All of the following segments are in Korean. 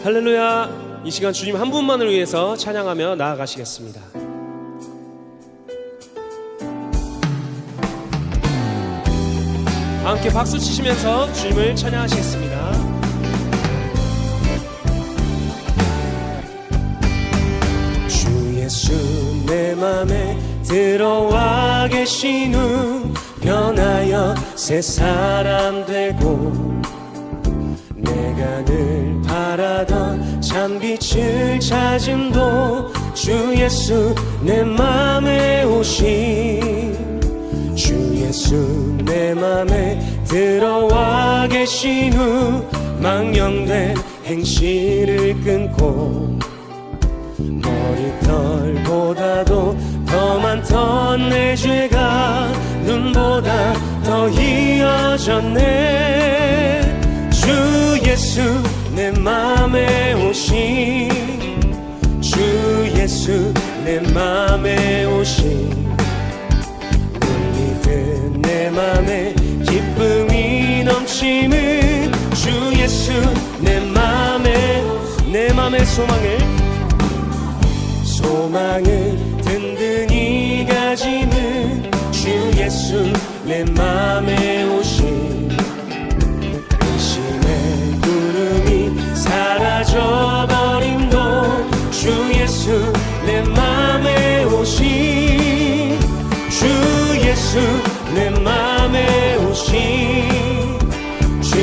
할렐루야. 이 시간 주님 한 분만을 위해서 찬양하며 나아가시겠습니다. 함께 박수 치시면서 주님을 찬양하시겠습니다. 주 예수 내 맘에 들어와 계신 후 변하여 새 사람 되고 내가 늘 바라던 참빛을 찾음도 주 예수 내 맘에 오신 주 예수 내 맘에 들어와 계신 후 망령된 행실을 끊고 머리털보다도 더 많던 내 죄가 눈보다 더 희어졌네. 주 예수 내 맘에 오신 주 예수 내 맘에 오신 물리듯 내 맘에 기쁨이 넘치는 주 예수 내 맘의 소망을 든든히 가지는 주 예수 내 맘에 오신 의심의 구름이 사라져버림도 주 예수 내 맘에 오신 주 예수 내 맘에 오신 주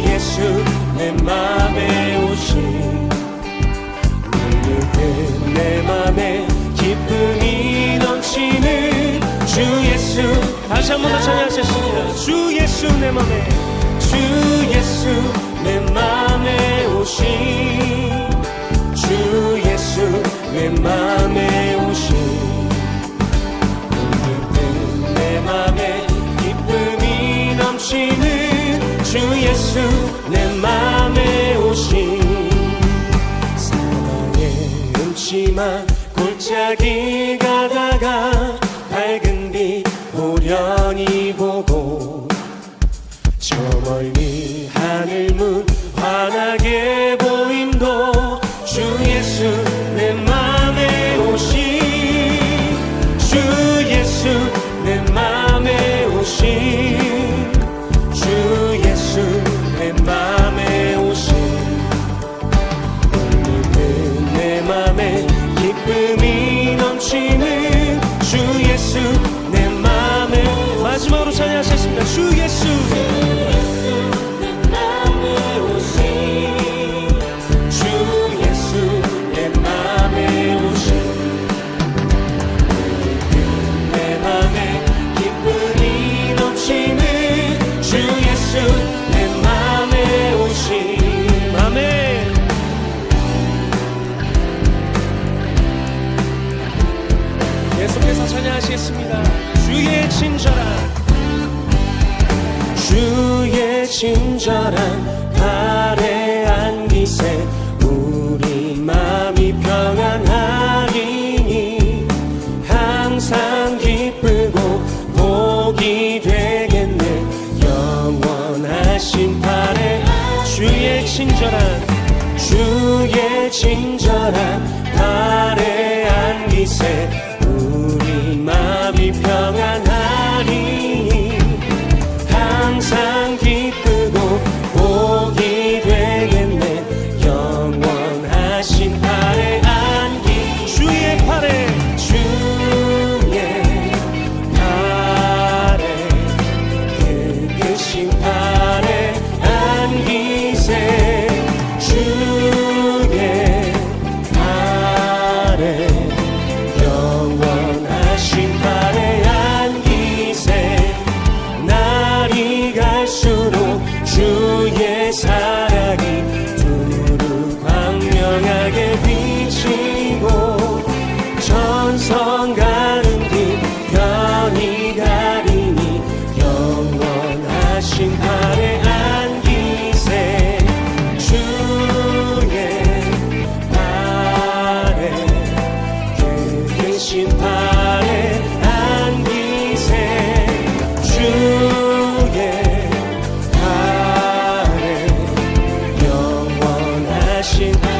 예수 내 맘에 오신 내 맘에 기쁨이 넘치는 주 예수. 다시 한 번 더 찬양하셨습니다. 주 예수 내 맘에 주 예수 내 맘에 오신 주 예수 내 맘에 오신 내 맘에 기쁨이 넘치는 주 예수 내 맘에 오신 음침한 골짜기 가다가 밝은 빛 호련히 보고 저 멀리 하늘 문 환하게 보임도 주 예수 내 맘에 오신 주 예수 내 맘에 오신 주 예수 내 맘에 오신 내 맘에 기쁨이 넘치는 주 예수 내 맘에 마지막으로 찬양하셨습니다. 주 예수 내 맘에 오신 주 예수 내 맘에 오신 내 맘에 기쁨이 넘치는 주 예수 내 맘에 오신 아멘. 계속해서 찬양하시겠습니다. 주의 친절한 발에 안기세 우리 마음이 평안하리니 항상 기쁘고 복이 되겠네. 영원하신 발에 주의 친절한 발에 안기세 우리 마음이 평안하니 항상 기쁘고 복이 되겠네. 영원하신 팔에 안기 주의 팔에 그으신 팔에 안기세 주의 팔에 영원하신 팔에 안기세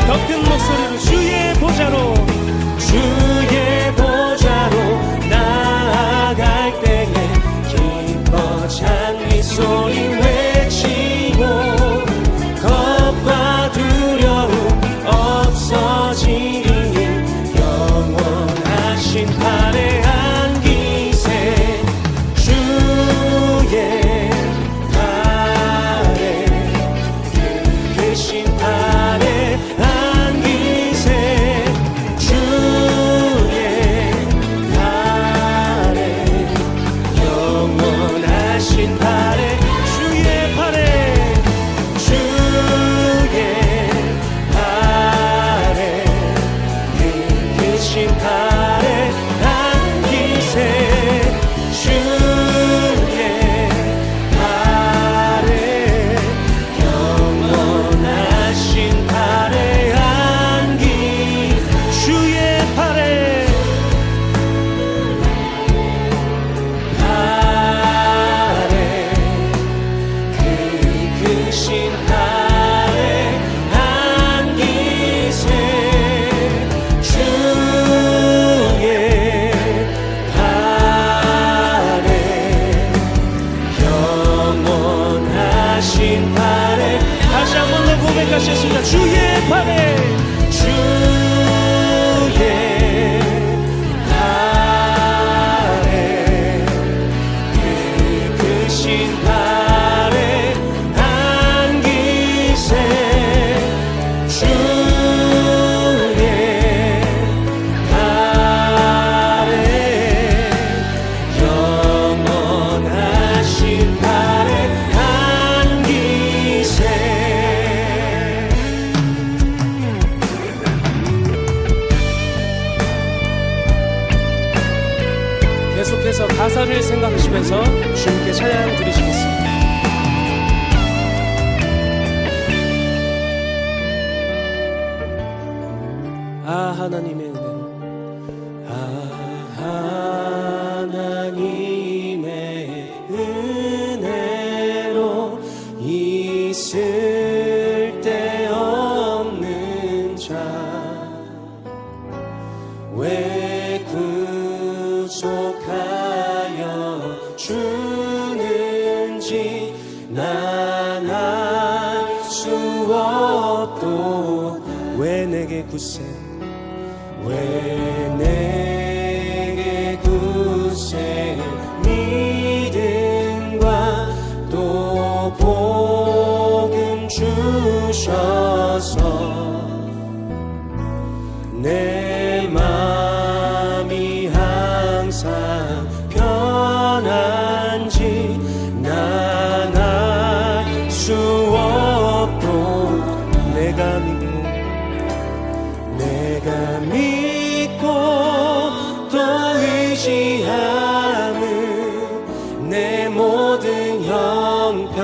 더 큰 목소리로 주의 보좌로 나아갈 때에 기뻐 찬미 소리 외치고 겁과 두려움 없어지리니 영원하신 팔에 안기세 주의 팔에 크신 팔에 안기세 주의 팔에 영원하신 팔에 주의 팔에 크신 팔에 안기세 주의 팔에 영원하신 팔에 안기 주의 팔에 크신 팔에 안기세 주의 팔에 영원하신 팔에 다시 한 번 더 고백하셨습니다. 주의 팔에 크신 팔에 안기세 주의 팔에 영원하신 팔에 안기세. 계속해서 가사를 생각하시면서 주님께 찬양 드리시겠습니다. 아 하나님의 은혜로 하나님의 은혜로 있을 데 없는 자 왜 구속하여 주는지 난 알 수 없도 왜 내게 굳세 왜 내게 굳세 믿음과 또 복음 주셔서 내 맘이 항상 편한지 난 알 수 없도 내가 믿고 또 의지함은 내 모든 형편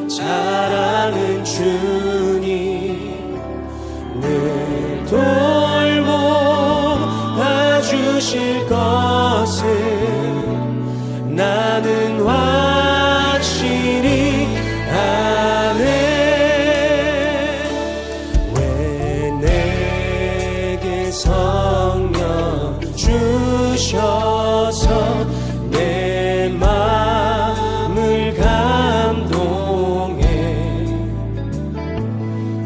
잘 아는 주님 늘 돌보아주실 것을 나는 확실히 아네. 성령 주셔서 내 마음을 감동해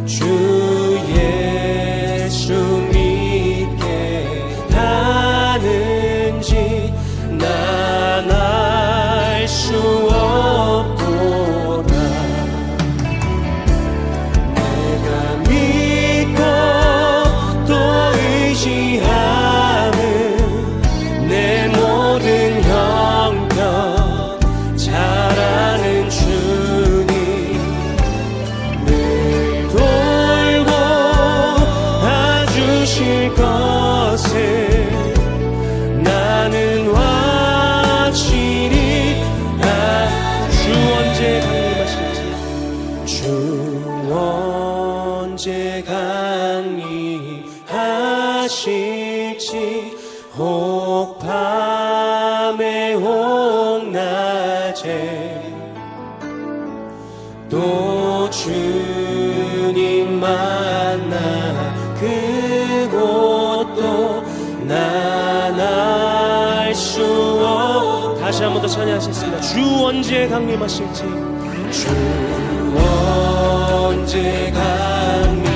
주 예수 믿게 하는지 난 알 수 없도다. 내가 믿고 또 의지함은 내 모든 형편 잘 아는 주님 늘 돌보아주실 것을 나는 확실히 주 언제 강림하실지 주 언제 강림하실지 혹 밤에 혹 낮에 또 주님 만나 다시 한 번 더 찬양하시겠습니다. 주 언제 강림하실지, 주 언제 강림하실지,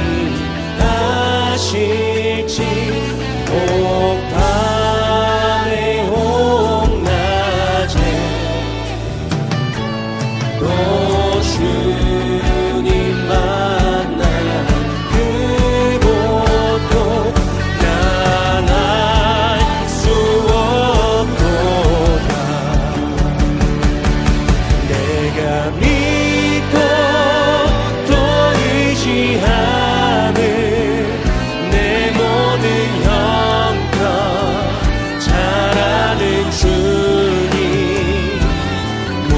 혹밤에 혹낮에 또 주님 만나 그곳도 난 알 수 없도다. 내가 믿고 또 의지하는 내 모든 형편 잘 아는 주님 늘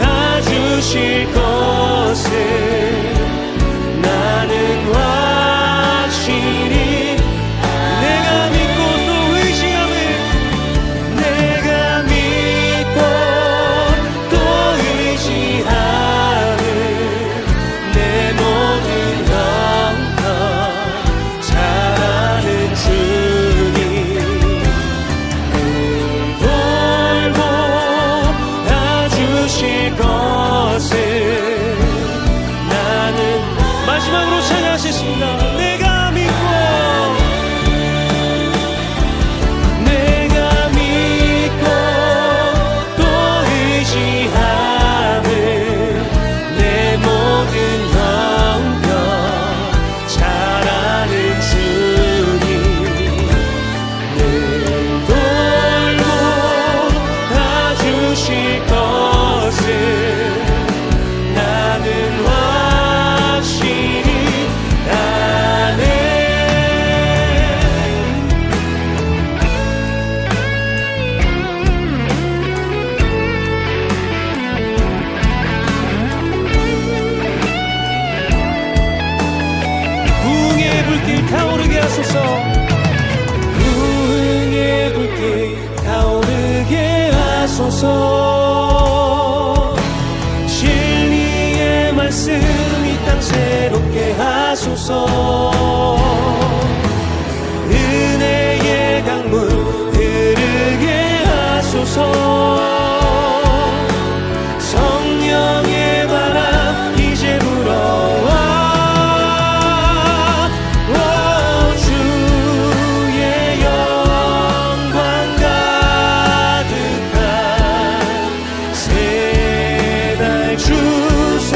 돌보아주실 것을 나는 확실히 내가 믿고 또 의지하는 내가 믿고 또 의지하는 내 모든 형편 잘 아는 주님 늘 돌보아주실 것을 나는 마지막으로 찬양하셨습니다. 내가 믿고 또 의지하는 내 모든 형편 잘 아는 주님 늘 돌보아주실 것을 나는 확실히 아네. 부흥의 불길 타오르게 하소서. 부흥의 불길 타오르게 하소서. 진리의 말씀 이 땅 새롭게 하소서. 은혜의 강물 흐르게 하소서. 성령의 바람 이제 불어와 주의 영광 가득한 새날 주소서.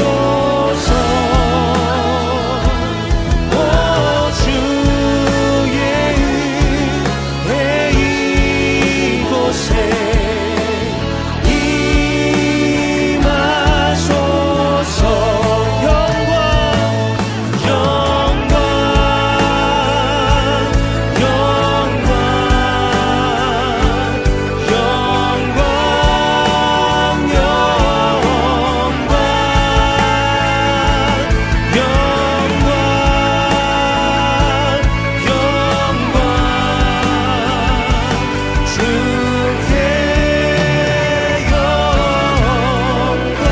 주의 은혜 이곳에 임하소서. 영광 영광 영광 영광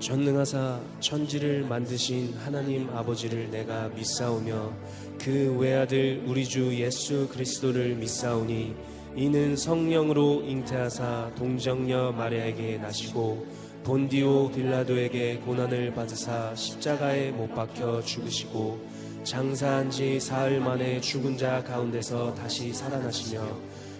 전능하사 천지를 만드신 하나님 아버지를 내가 믿사오며 그 외아들 우리 주 예수 그리스도를 믿사오니 이는 성령으로 잉태하사 동정녀 마리아에게 나시고 본디오 빌라도에게 고난을 받으사 십자가에 못 박혀 죽으시고 장사한 지 사흘 만에 죽은 자 가운데서 다시 살아나시며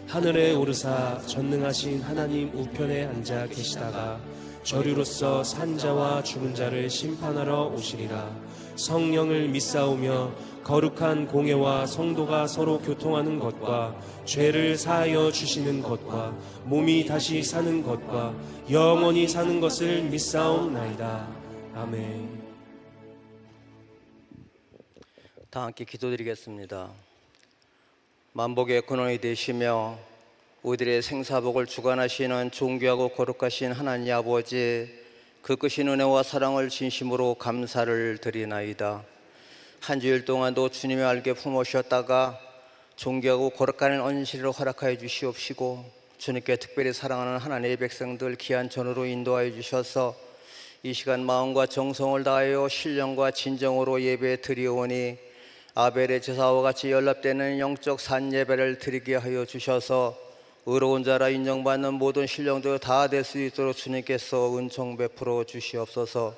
하늘에 오르사 전능하신 하나님 우편에 앉아 계시다가 저류로서 산자와 죽은 자를 심판하러 오시리라. 성령을 믿사오며 거룩한 공예와 성도가 서로 교통하는 것과 죄를 사하여 주시는 것과 몸이 다시 사는 것과 영원히 사는 것을 믿사옵나이다. 아멘. 다 함께 기도드리겠습니다. 만복의 근원이 되시며 우리들의 생사복을 주관하시는 존귀하고 거룩하신 하나님 아버지, 그 크신 은혜와 사랑을 진심으로 감사를 드리나이다. 한 주일 동안도 주님의 알게 품으셨다가 존귀하고 거룩한 언실을 허락하여 주시옵시고 주님께 특별히 사랑하는 하나님의 백성들 귀한 전으로 인도하여 주셔서 이 시간 마음과 정성을 다하여 신령과 진정으로 예배 드리오니 아벨의 제사와 같이 연합되는 영적 산예배를 드리게 하여 주셔서 의로운 자라 인정받는 모든 신령들 다 될 수 있도록 주님께서 은총 베풀어 주시옵소서.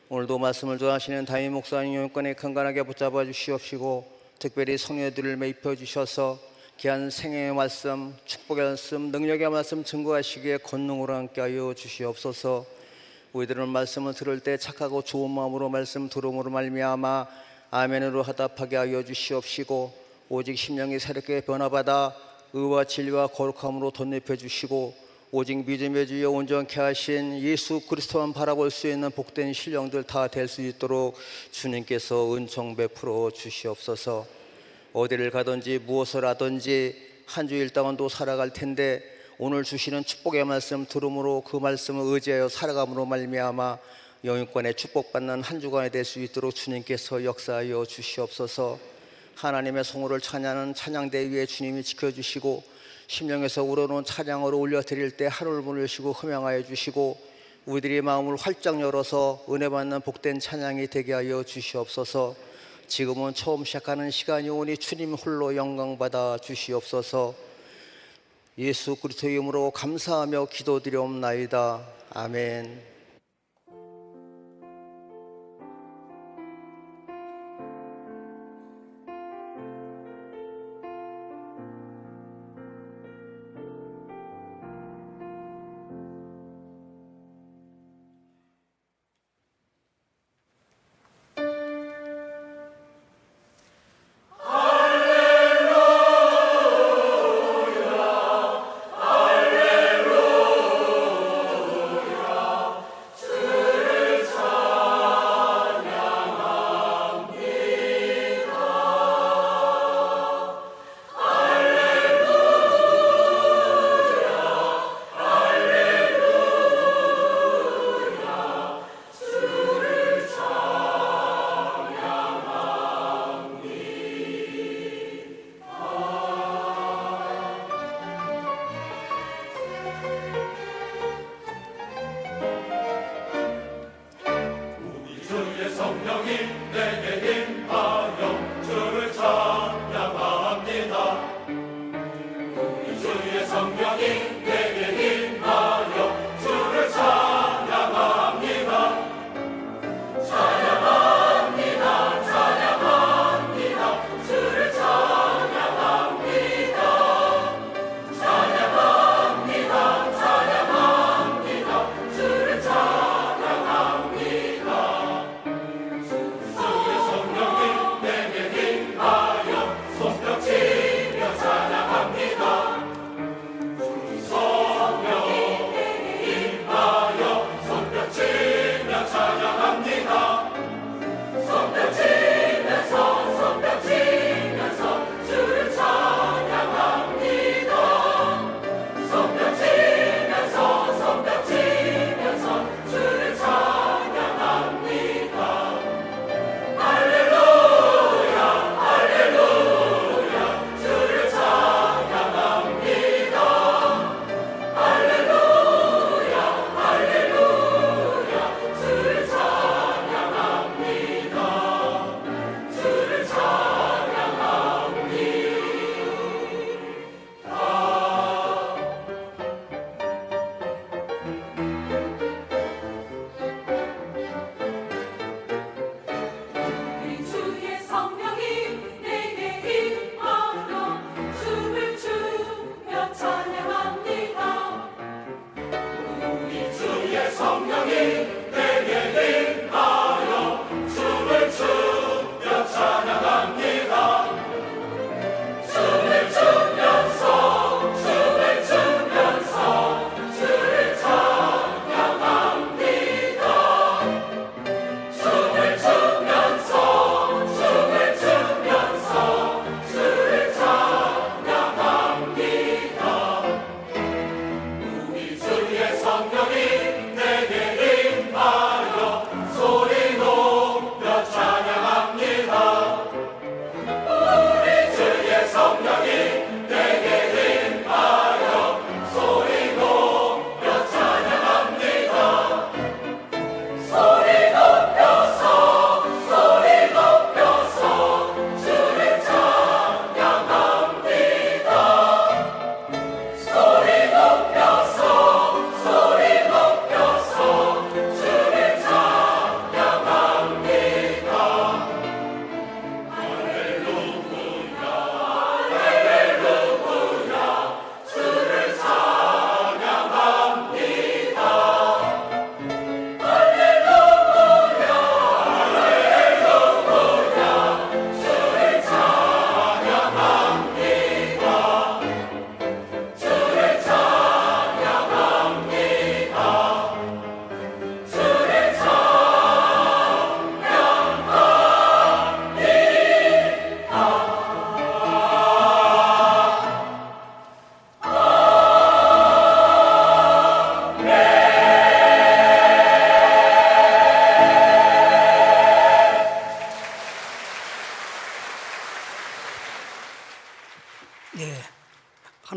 오늘도 말씀을 전하시는 담임 목사님 영권에 강건하게 붙잡아 주시옵시고 특별히 성녀들을 매입해 주셔서 귀한 생애의 말씀, 축복의 말씀, 능력의 말씀 증거하시기에 권능으로 함께하여 주시옵소서. 우리들은 말씀을 들을 때 착하고 좋은 마음으로 말씀 들음으로 말미암아 아멘으로 화답하게 하여 주시옵시고 오직 심령이 새롭게 변화받아 의와 진리와 거룩함으로 덧입혀 주시고 오직 믿음의 주여 온전케 하신 예수 그리스도만 바라볼 수 있는 복된 신령들 다 될 수 있도록 주님께서 은총 베풀어 주시옵소서. 어디를 가든지 무엇을 하든지 한 주일 동안도 살아갈 텐데 오늘 주시는 축복의 말씀 들음으로 그 말씀을 의지하여 살아감으로 말미암아 영육권에 축복받는 한 주간이 될 수 있도록 주님께서 역사하여 주시옵소서. 하나님의 성호를 찬양하는 찬양대 위에 주님이 지켜주시고 심령에서 우러놓은 찬양으로 올려드릴 때 하늘을 부르시고 흠양하여 주시고 우리들의 마음을 활짝 열어서 은혜 받는 복된 찬양이 되게 하여 주시옵소서. 지금은 처음 시작하는 시간이 오니 주님 홀로 영광받아 주시옵소서. 예수 그리스도의 이름으로 감사하며 기도드리옵나이다. 아멘.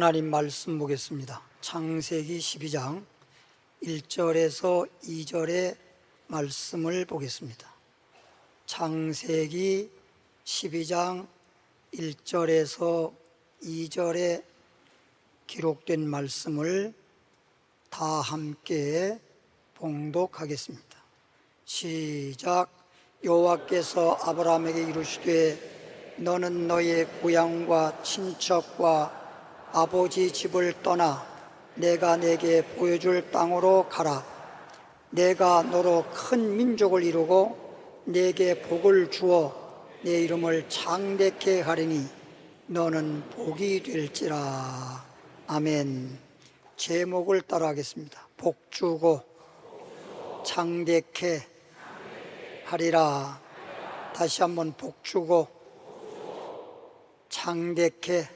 하나님 말씀 보겠습니다. 창세기 12장 1절에서 2절의 말씀을 보겠습니다. 창세기 12장 1절에서 2절에 기록된 말씀을 다 함께 봉독하겠습니다. 시작. 여호와께서 아브라함에게 이르시되 너는 너의 고향과 친척과 아버지 집을 떠나 내가 내게 보여줄 땅으로 가라. 내가 너로 큰 민족을 이루고 내게 복을 주어 내 이름을 창대케 하리니 너는 복이 될지라. 아멘. 제목을 따라하겠습니다. 복주고 창대케 하리라. 다시 한번 복주고 창대케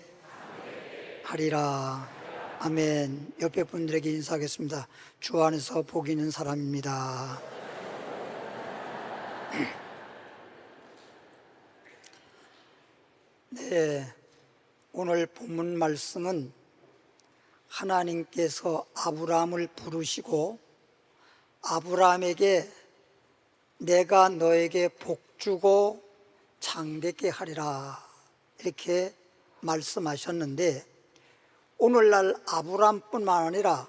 하리라. 아멘. 옆에 분들에게 인사하겠습니다. 주 안에서 복 있는 사람입니다. 네, 오늘 본문 말씀은 하나님께서 아브라함을 부르시고 아브라함에게 내가 너에게 복주고 창대케 하리라 이렇게 말씀하셨는데, 오늘날 아브라함뿐만 아니라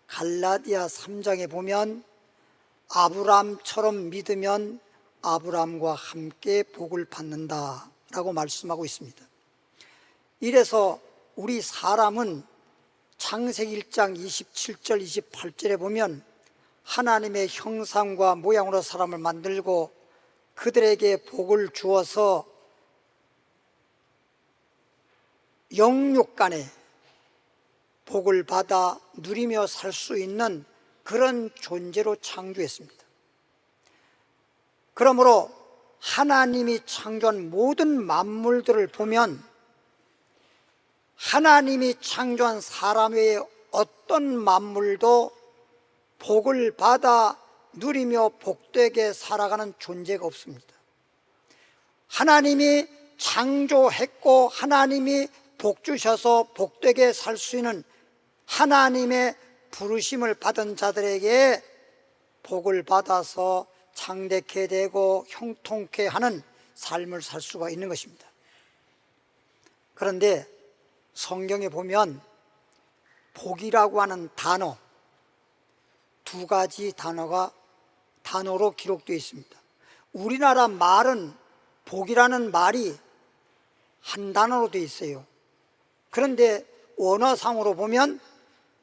갈라디아 3장에 보면 아브라함처럼 믿으면 아브라함과 함께 복을 받는다라고 말씀하고 있습니다. 이래서 우리 사람은 창세기 1장 27절 28절에 보면 하나님의 형상과 모양으로 사람을 만들고 그들에게 복을 주어서 영육간에 복을 받아 누리며 살 수 있는 그런 존재로 창조했습니다. 그러므로 하나님이 창조한 모든 만물들을 보면 하나님이 창조한 사람 외에 어떤 만물도 복을 받아 누리며 복되게 살아가는 존재가 없습니다. 하나님이 창조했고 하나님이 복 주셔서 복되게 살 수 있는 하나님의 부르심을 받은 자들에게 복을 받아서 창대케 되고 형통케 하는 삶을 살 수가 있는 것입니다. 그런데 성경에 보면 복이라고 하는 단어, 두 가지 단어로 기록되어 있습니다. 우리나라 말은 복이라는 말이 한 단어로 되어 있어요. 그런데 원어상으로 보면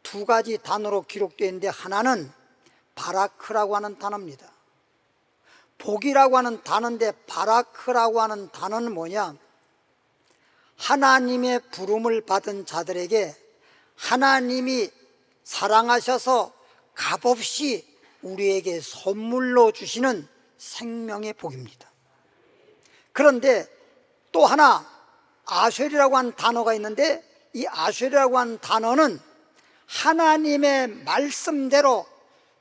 두 가지 단어로 기록되어 있는데, 하나는 바라크라고 하는 단어입니다. 복이라고 하는 단어인데 바라크라고 하는 단어는 뭐냐? 하나님의 부름을 받은 자들에게 하나님이 사랑하셔서 값없이 우리에게 선물로 주시는 생명의 복입니다. 그런데 또 하나 아쉘이라고 하는 단어가 있는데, 이 아쉘이라고 하는 단어는 하나님의 말씀대로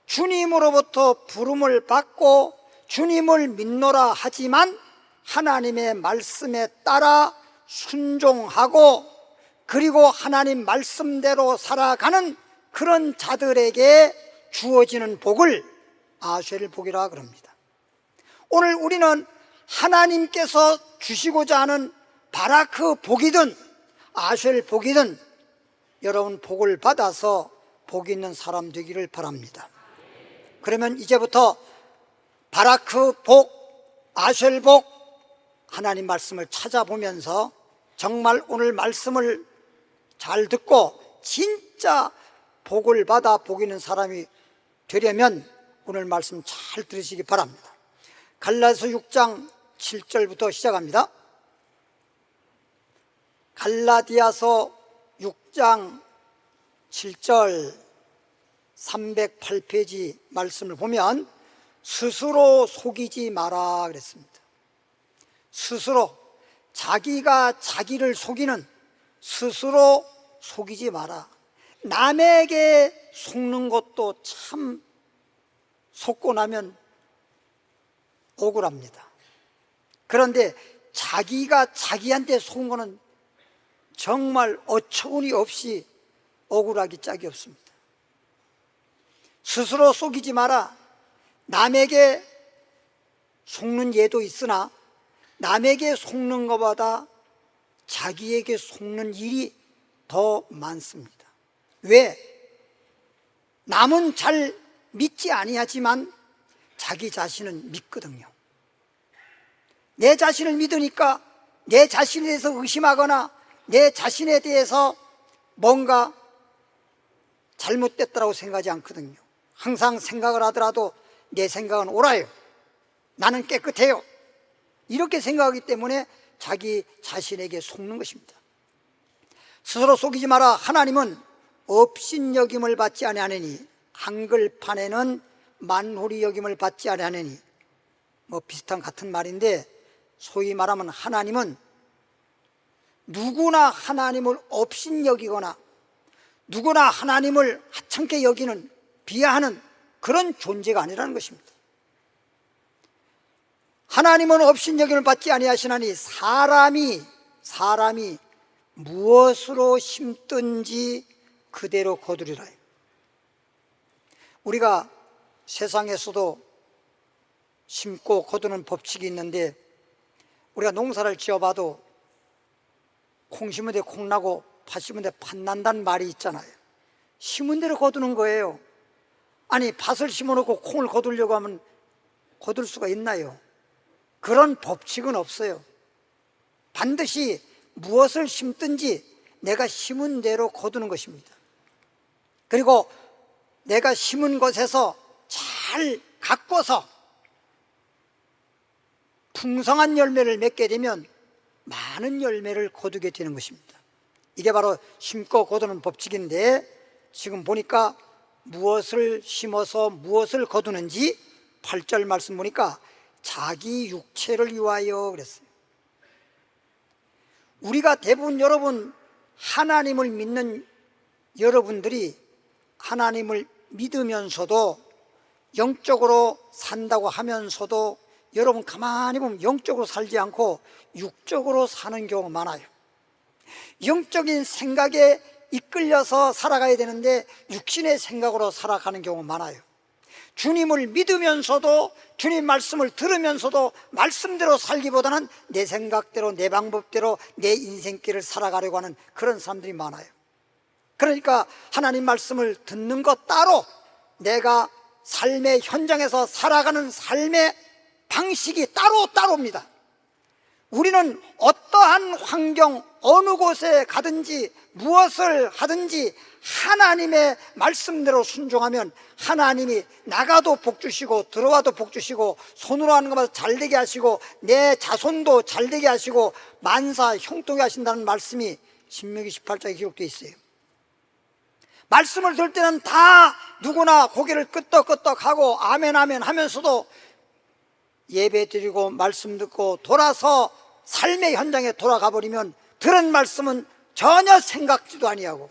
주님으로부터 부름을 받고 주님을 믿노라 하지만 하나님의 말씀에 따라 순종하고 그리고 하나님 말씀대로 살아가는 그런 자들에게 주어지는 복을 아쉘 복이라 그럽니다. 오늘 우리는 하나님께서 주시고자 하는 바라크 복이든 아쉘 복이든 여러분 복을 받아서 복 있는 사람 되기를 바랍니다. 그러면 이제부터 바라크 복, 아쉘 복, 하나님 말씀을 찾아보면서 정말 오늘 말씀을 잘 듣고 진짜 복을 받아 복 있는 사람이 되려면 오늘 말씀 잘 들으시기 바랍니다. 갈라디아서 6장 7절부터 시작합니다. 갈라디아서 6장 7절 308페이지 말씀을 보면 스스로 속이지 마라 그랬습니다. 스스로, 자기가 자기를 속이는, 스스로 속이지 마라. 남에게 속는 것도 참 속고 나면 억울합니다. 그런데 자기가 자기한테 속은 거는 정말 어처구니 없이 억울하기 짝이 없습니다. 스스로 속이지 마라. 남에게 속는 예도 있으나 남에게 속는 것보다 자기에게 속는 일이 더 많습니다. 왜? 남은 잘 믿지 아니하지만 자기 자신은 믿거든요. 내 자신을 믿으니까 내 자신에 대해서 의심하거나 내 자신에 대해서 뭔가 잘못됐다고 생각하지 않거든요. 항상 생각을 하더라도 내 생각은 옳아요. 나는 깨끗해요. 이렇게 생각하기 때문에 자기 자신에게 속는 것입니다. 스스로 속이지 마라. 하나님은 업신여김을 받지 아니하느니 한글판에는 만홀히 여김을 받지 아니하느니 뭐 비슷한 같은 말인데, 소위 말하면 하나님은 누구나 하나님을 업신여기거나 누구나 하나님을 하찮게 여기는, 비하하는 그런 존재가 아니라는 것입니다. 하나님은 업신여김을 받지 아니하시나니 사람이 무엇으로 심든지 그대로 거두리라. 우리가 세상에서도 심고 거두는 법칙이 있는데, 우리가 농사를 지어봐도 콩 심은 데 콩 나고 팥 심은 데 팥 난다는 말이 있잖아요. 심은 대로 거두는 거예요. 아니, 팥을 심어놓고 콩을 거두려고 하면 거둘 수가 있나요? 그런 법칙은 없어요. 반드시 무엇을 심든지 내가 심은 대로 거두는 것입니다. 그리고 내가 심은 것에서 잘 가꿔서 풍성한 열매를 맺게 되면 많은 열매를 거두게 되는 것입니다. 이게 바로 심고 거두는 법칙인데, 지금 보니까 무엇을 심어서 무엇을 거두는지 8절 말씀 보니까 자기 육체를 위하여 그랬어요. 우리가 대부분 여러분 하나님을 믿는 여러분들이 하나님을 믿으면서도 영적으로 산다고 하면서도 여러분 가만히 보면 영적으로 살지 않고 육적으로 사는 경우가 많아요. 영적인 생각에 이끌려서 살아가야 되는데 육신의 생각으로 살아가는 경우가 많아요. 주님을 믿으면서도 주님 말씀을 들으면서도 말씀대로 살기보다는 내 생각대로 내 방법대로 내 인생길을 살아가려고 하는 그런 사람들이 많아요. 그러니까 하나님 말씀을 듣는 것 따로 내가 삶의 현장에서 살아가는 삶의 방식이 따로입니다. 우리는 어떠한 환경, 어느 곳에 가든지 무엇을 하든지 하나님의 말씀대로 순종하면 하나님이 나가도 복 주시고 들어와도 복 주시고 손으로 하는 것마다 잘되게 하시고 내 자손도 잘되게 하시고 만사 형통하게 하신다는 말씀이 신명기 18장에 기록되어 있어요. 말씀을 들을 때는 다 누구나 고개를 끄덕끄덕하고 아멘 아멘 하면서도 예배 드리고 말씀 듣고 돌아서 삶의 현장에 돌아가 버리면 들은 말씀은 전혀 생각지도 아니하고,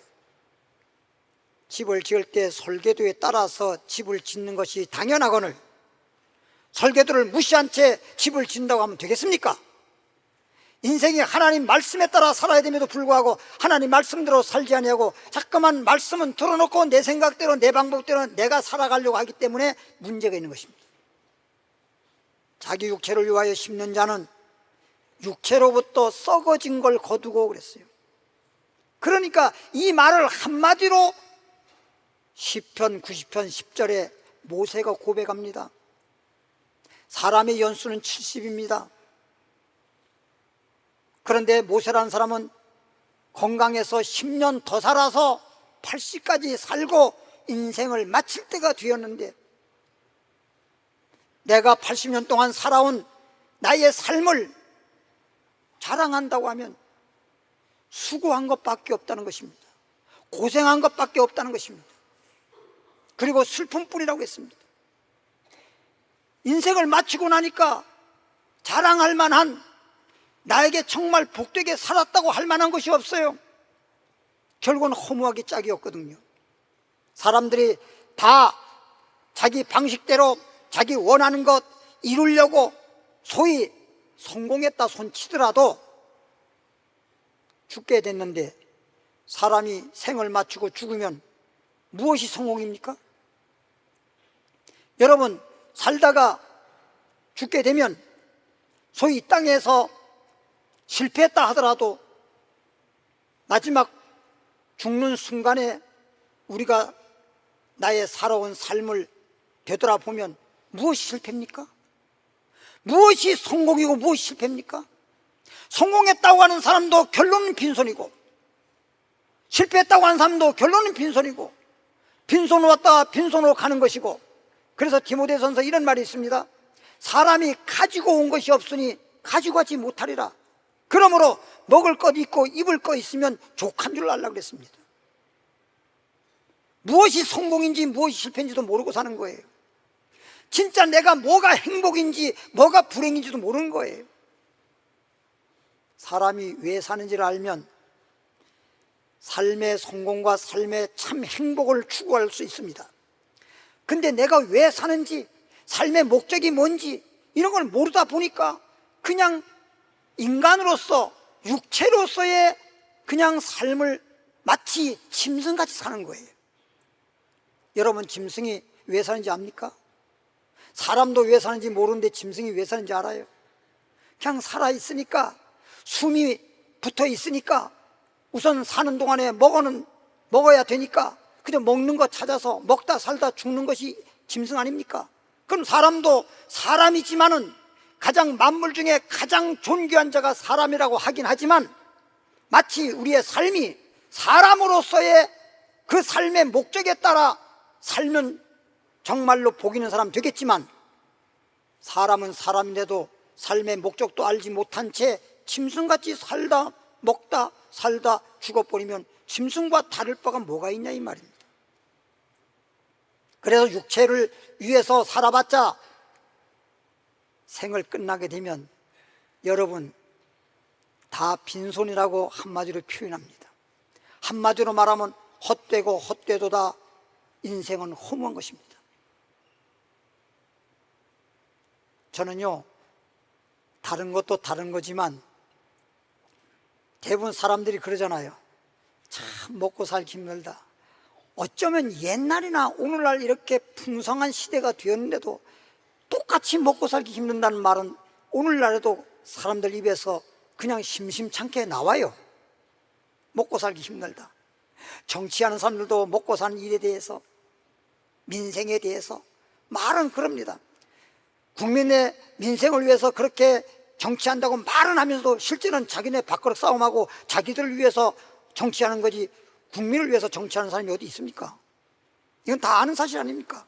집을 지을 때 설계도에 따라서 집을 짓는 것이 당연하거늘 설계도를 무시한 채 집을 짓는다고 하면 되겠습니까? 인생이 하나님 말씀에 따라 살아야 됨에도 불구하고 하나님 말씀대로 살지 아니하고 자꾸만 말씀은 들어놓고 내 생각대로 내 방법대로 내가 살아가려고 하기 때문에 문제가 있는 것입니다. 자기 육체를 위하여 심는 자는 육체로부터 썩어진 걸 거두고 그랬어요. 그러니까 이 말을 한마디로 시편 90편 10절에 모세가 고백합니다. 사람의 연수는 70입니다. 그런데 모세라는 사람은 건강해서 10년 더 살아서 80까지 살고 인생을 마칠 때가 되었는데, 내가 80년 동안 살아온 나의 삶을 자랑한다고 하면 수고한 것밖에 없다는 것입니다. 고생한 것밖에 없다는 것입니다. 그리고 슬픔뿐이라고 했습니다. 인생을 마치고 나니까 자랑할 만한, 나에게 정말 복되게 살았다고 할 만한 것이 없어요. 결국은 허무하기 짝이 없거든요. 사람들이 다 자기 방식대로 자기 원하는 것 이루려고 소위 성공했다 손치더라도 죽게 됐는데 사람이 생을 마치고 죽으면 무엇이 성공입니까? 여러분, 살다가 죽게 되면 소위 이 땅에서 실패했다 하더라도 마지막 죽는 순간에 우리가 나의 살아온 삶을 되돌아보면 무엇이 실패입니까? 무엇이 성공이고 무엇이 실패입니까? 성공했다고 하는 사람도 결론은 빈손이고, 실패했다고 하는 사람도 결론은 빈손이고, 빈손으로 왔다가 빈손으로 가는 것이고. 그래서 디모데전서 이런 말이 있습니다. 사람이 가지고 온 것이 없으니 가지고 가지 못하리라. 그러므로 먹을 것 있고 입을 것 있으면 족한 줄 알라 그랬습니다. 무엇이 성공인지 무엇이 실패인지도 모르고 사는 거예요. 진짜 내가 뭐가 행복인지 뭐가 불행인지도 모르는 거예요. 사람이 왜 사는지를 알면 삶의 성공과 삶의 참 행복을 추구할 수 있습니다. 근데 내가 왜 사는지, 삶의 목적이 뭔지 이런 걸 모르다 보니까 그냥 인간으로서, 육체로서의 그냥 삶을 마치 짐승같이 사는 거예요. 여러분, 짐승이 왜 사는지 압니까? 사람도 왜 사는지 모르는데 짐승이 왜 사는지 알아요? 그냥 살아있으니까, 숨이 붙어 있으니까 우선 사는 동안에 먹어야 되니까 그냥 먹는 거 찾아서 먹다 살다 죽는 것이 짐승 아닙니까? 그럼 사람도 사람이지만은 가장 만물 중에 가장 존귀한 자가 사람이라고 하긴 하지만, 마치 우리의 삶이 사람으로서의 그 삶의 목적에 따라 살면 정말로 복 있는 사람 되겠지만, 사람은 사람인데도 삶의 목적도 알지 못한 채 짐승같이 살다 먹다 살다 죽어버리면 짐승과 다를 바가 뭐가 있냐 이 말입니다. 그래서 육체를 위해서 살아봤자 생을 끝나게 되면 여러분 다 빈손이라고 한마디로 표현합니다. 한마디로 말하면 헛되고 헛되도다. 인생은 허무한 것입니다. 저는요, 다른 것도 다른 거지만 대부분 사람들이 그러잖아요. 참 먹고 살기 힘들다. 어쩌면 옛날이나 오늘날 이렇게 풍성한 시대가 되었는데도 똑같이 먹고 살기 힘든다는 말은 오늘날에도 사람들 입에서 그냥 심심찮게 나와요. 먹고 살기 힘들다. 정치하는 사람들도 먹고 사는 일에 대해서, 민생에 대해서 말은 그럽니다. 국민의 민생을 위해서 그렇게 정치한다고 말은 하면서도 실제는 자기네 밥그릇 싸움하고 자기들을 위해서 정치하는 거지, 국민을 위해서 정치하는 사람이 어디 있습니까? 이건 다 아는 사실 아닙니까?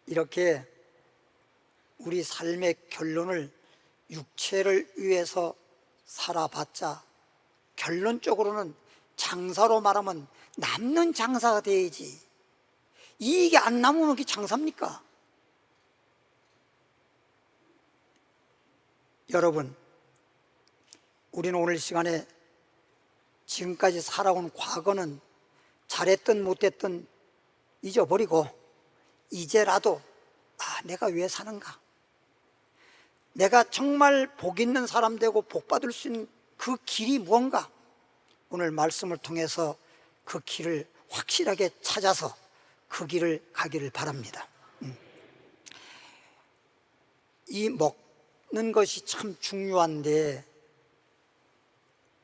이렇게 우리 삶의 결론을 육체를 위해서 살아봤자 결론적으로는 장사로 말하면 남는 장사가 돼야지, 이익이 안 남으면 그게 장사입니까? 여러분, 우리는 오늘 시간에 지금까지 살아온 과거는 잘했든 못했든 잊어버리고 이제라도 내가 왜 사는가, 내가 정말 복 있는 사람 되고 복 받을 수 있는 그 길이 무언가, 오늘 말씀을 통해서 그 길을 확실하게 찾아서 그 길을 가기를 바랍니다. 이 먹는 것이 참 중요한데,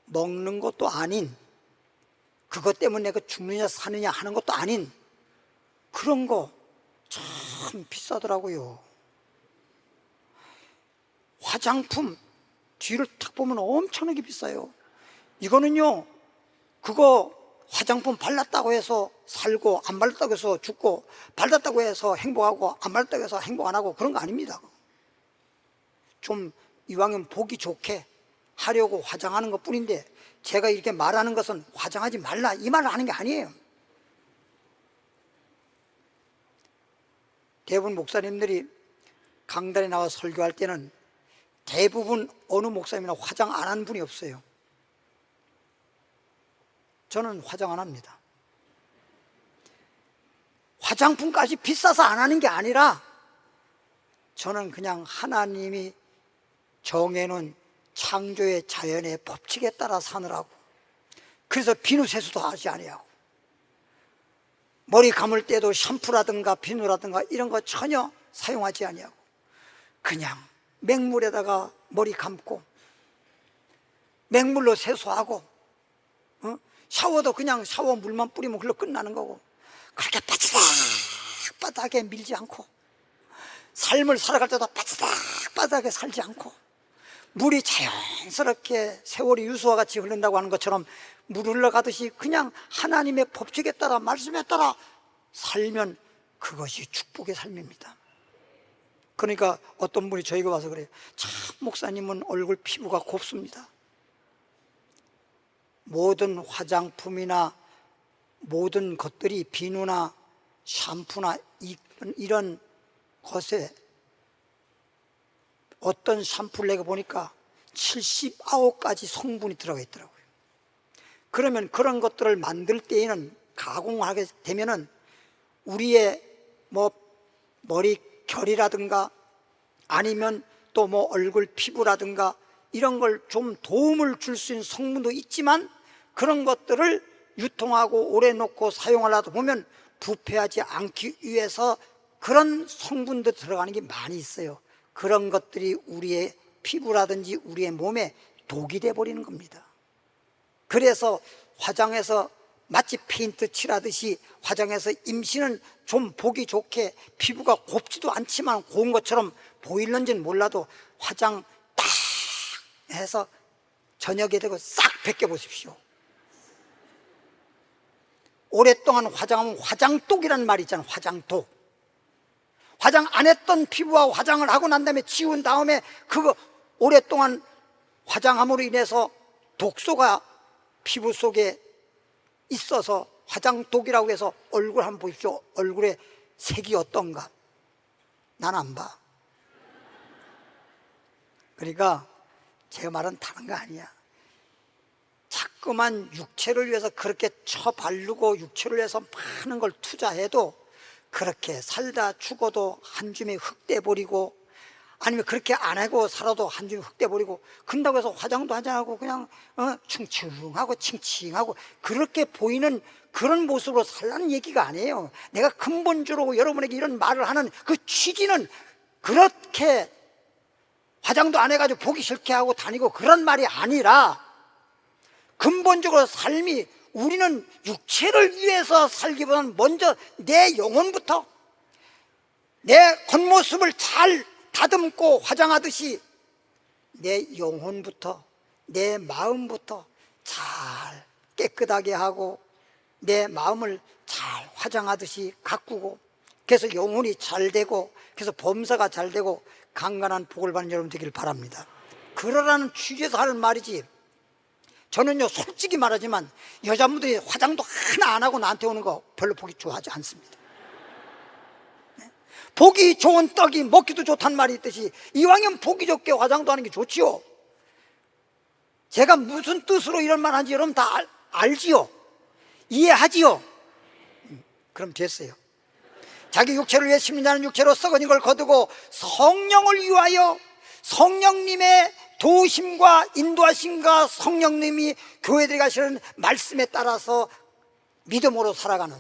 먹는 것도 아닌, 그것 때문에 내가 죽느냐 사느냐 하는 것도 아닌 그런 거 참 비싸더라고요. 화장품 뒤를 탁 보면 엄청나게 비싸요. 이거는요, 그거 화장품 발랐다고 해서 살고 안 발랐다고 해서 죽고, 발랐다고 해서 행복하고 안 발랐다고 해서 행복 안 하고 그런 거 아닙니다. 좀 이왕이면 보기 좋게 하려고 화장하는 것 뿐인데, 제가 이렇게 말하는 것은 화장하지 말라 이 말을 하는 게 아니에요. 대부분 목사님들이 강단에 나와 설교할 때는 대부분 어느 목사님이나 화장 안 한 분이 없어요. 저는 화장 안 합니다. 화장품까지 비싸서 안 하는 게 아니라 저는 그냥 하나님이 정해놓은 창조의 자연의 법칙에 따라 사느라고. 그래서 비누 세수도 하지 아니하고, 머리 감을 때도 샴푸라든가 비누라든가 이런 거 전혀 사용하지 아니하고, 그냥 맹물에다가 머리 감고 맹물로 세수하고, 샤워도 그냥 샤워 물만 뿌리면 그걸로 끝나는 거고, 그렇게 바닥바닥하게 밀지 않고, 삶을 살아갈 때도 바닥바닥하게 살지 않고, 물이 자연스럽게 세월이 유수와 같이 흐른다고 하는 것처럼 물 흘러가듯이 그냥 하나님의 법칙에 따라, 말씀에 따라 살면 그것이 축복의 삶입니다. 그러니까 어떤 분이 저희가 와서 그래요. 참 목사님은 얼굴 피부가 곱습니다. 모든 화장품이나 모든 것들이 비누나 샴푸나 이런 것에 어떤 샴푸를 내가 보니까 79가지 성분이 들어가 있더라고요. 그러면 그런 것들을 만들 때에는, 가공하게 되면은 우리의 뭐 머리 결이라든가 아니면 또 뭐 얼굴 피부라든가 이런 걸 좀 도움을 줄 수 있는 성분도 있지만, 그런 것들을 유통하고 오래 놓고 사용하려다 보면 부패하지 않기 위해서 그런 성분도 들어가는 게 많이 있어요. 그런 것들이 우리의 피부라든지 우리의 몸에 독이 돼버리는 겁니다. 그래서 화장해서 마치 페인트 칠하듯이 화장해서 임신은 좀 보기 좋게, 피부가 곱지도 않지만 고운 것처럼 보이는지는 몰라도 화장 딱 해서 저녁에 되고 싹 벗겨보십시오. 오랫동안 화장하면 화장독이라는 말이 있잖아요. 화장독. 화장 안 했던 피부와 화장을 하고 난 다음에 지운 다음에 그거 오랫동안 화장함으로 인해서 독소가 피부 속에 있어서 화장독이라고 해서 얼굴 한번 보십시오. 얼굴에 색이 어떤가? 난 안 봐. 그러니까 제 말은 다른 거 아니야. 자꾸만 육체를 위해서 그렇게 쳐바르고 육체를 위해서 많은 걸 투자해도 그렇게 살다 죽어도 한 줌에 흙돼 버리고, 아니면 그렇게 안 하고 살아도 한 줌에 흙돼 버리고, 그런다고 해서 화장도 하지 않고 그냥 충충하고 칭칭하고 그렇게 보이는 그런 모습으로 살라는 얘기가 아니에요. 내가 근본적으로 여러분에게 이런 말을 하는 그 취지는 그렇게 화장도 안 해가지고 보기 싫게 하고 다니고 그런 말이 아니라, 근본적으로 삶이, 우리는 육체를 위해서 살기보다는 먼저 내 영혼부터, 내 겉모습을 잘 다듬고 화장하듯이 내 영혼부터, 내 마음부터 잘 깨끗하게 하고 내 마음을 잘 화장하듯이 가꾸고, 그래서 영혼이 잘 되고, 그래서 범사가 잘 되고 강건한 복을 받는 여러분 되기를 바랍니다. 그러라는 취지에서 하는 말이지, 저는요 솔직히 말하지만 여자분들이 화장도 하나 안 하고 나한테 오는 거 별로 보기 좋아하지 않습니다. 보기 좋은 떡이 먹기도 좋다는 말이 있듯이 이왕이면 보기 좋게 화장도 하는 게 좋지요. 제가 무슨 뜻으로 이런 말 하는지 여러분 다 알지요? 이해하지요? 그럼 됐어요. 자기 육체를 위해 심리자는 육체로 썩은 이걸 거두고 성령을 위하여, 성령님의 도우심과 인도하심과 성령님이 교회들이 가시는 말씀에 따라서 믿음으로 살아가는,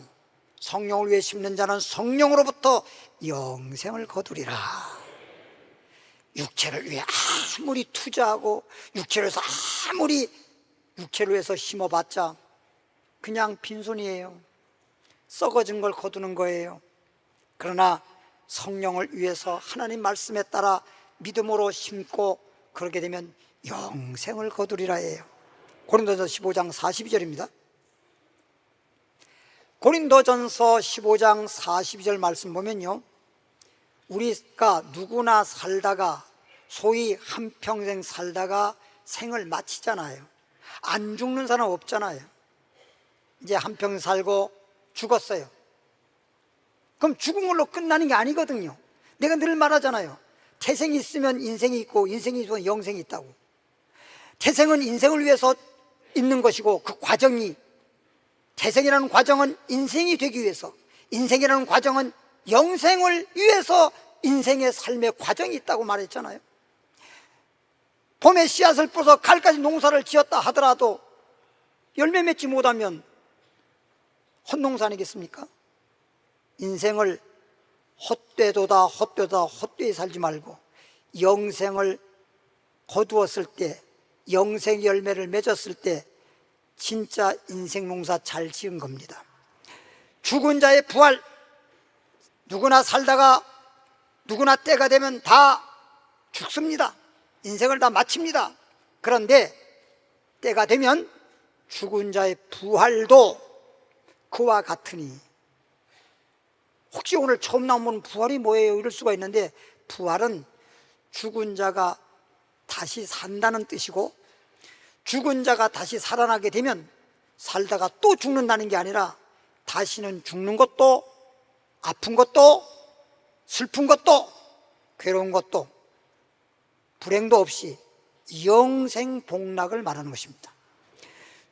성령을 위해 심는 자는 성령으로부터 영생을 거두리라. 육체를 위해 아무리 투자하고 육체를 위해서 아무리 육체를 위해서 심어봤자 그냥 빈손이에요. 썩어진 걸 거두는 거예요. 그러나 성령을 위해서 하나님 말씀에 따라 믿음으로 심고 그렇게 되면 영생을 거두리라예요. 고린도전서 15장 42절입니다. 고린도전서 15장 42절 말씀 보면요, 우리가 누구나 살다가 소위 한평생 살다가 생을 마치잖아요. 안 죽는 사람 없잖아요. 이제 한평생 살고 죽었어요. 그럼 죽은 걸로 끝나는 게 아니거든요. 내가 늘 말하잖아요. 태생이 있으면 인생이 있고 인생이 있으면 영생이 있다고. 태생은 인생을 위해서 있는 것이고, 그 과정이, 태생이라는 과정은 인생이 되기 위해서, 인생이라는 과정은 영생을 위해서 인생의 삶의 과정이 있다고 말했잖아요. 봄에 씨앗을 뿌려서 가을까지 농사를 지었다 하더라도 열매 맺지 못하면 헛농사 아니겠습니까? 인생을 헛되도다 헛되이 살지 말고 영생을 거두었을 때, 영생 열매를 맺었을 때 진짜 인생 농사 잘 지은 겁니다. 죽은 자의 부활, 누구나 살다가 누구나 때가 되면 다 죽습니다. 인생을 다 마칩니다. 그런데 때가 되면 죽은 자의 부활도 그와 같으니, 혹시 오늘 처음 나오면 부활이 뭐예요? 이럴 수가 있는데, 부활은 죽은 자가 다시 산다는 뜻이고, 죽은 자가 다시 살아나게 되면 살다가 또 죽는다는 게 아니라 다시는 죽는 것도, 아픈 것도, 슬픈 것도, 괴로운 것도, 불행도 없이 영생 복락을 말하는 것입니다.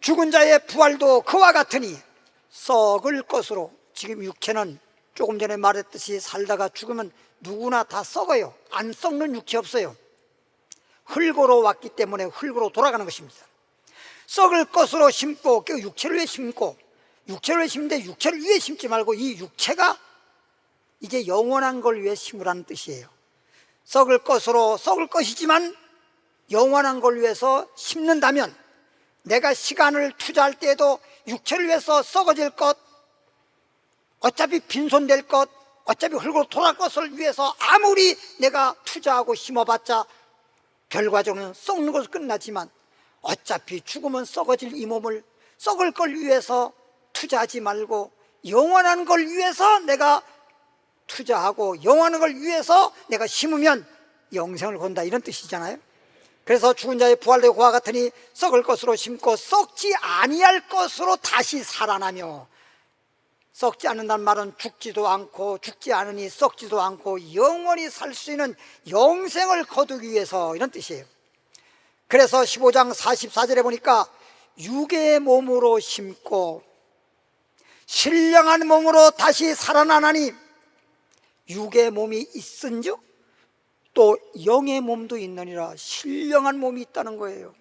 죽은 자의 부활도 그와 같으니 썩을 것으로, 지금 육체는 조금 전에 말했듯이 살다가 죽으면 누구나 다 썩어요. 안 썩는 육체 없어요. 흙으로 왔기 때문에 흙으로 돌아가는 것입니다. 썩을 것으로 심고, 그 육체를 위해 심고, 육체를 위해 심는데 육체를 위해 심지 말고 이 육체가 이제 영원한 걸 위해 심으라는 뜻이에요. 썩을 것으로, 썩을 것이지만 영원한 걸 위해서 심는다면, 내가 시간을 투자할 때에도 육체를 위해서 썩어질 것, 어차피 빈손될 것, 어차피 흙으로 돌아갈 것을 위해서 아무리 내가 투자하고 심어봤자 결과적으로는 썩는 것으로 끝나지만, 어차피 죽으면 썩어질 이 몸을 썩을 걸 위해서 투자하지 말고 영원한 걸 위해서 내가 투자하고 영원한 걸 위해서 내가 심으면 영생을 건다, 이런 뜻이잖아요. 그래서 죽은 자의 부활도 그와 같으니 썩을 것으로 심고 썩지 아니할 것으로 다시 살아나며, 썩지 않는다는 말은 죽지도 않고 죽지 않으니 썩지도 않고 영원히 살 수 있는 영생을 거두기 위해서, 이런 뜻이에요. 그래서 15장 44절에 보니까 육의 몸으로 심고 신령한 몸으로 다시 살아나나니, 육의 몸이 있은즉 또 영의 몸도 있느니라. 신령한 몸이 있다는 거예요.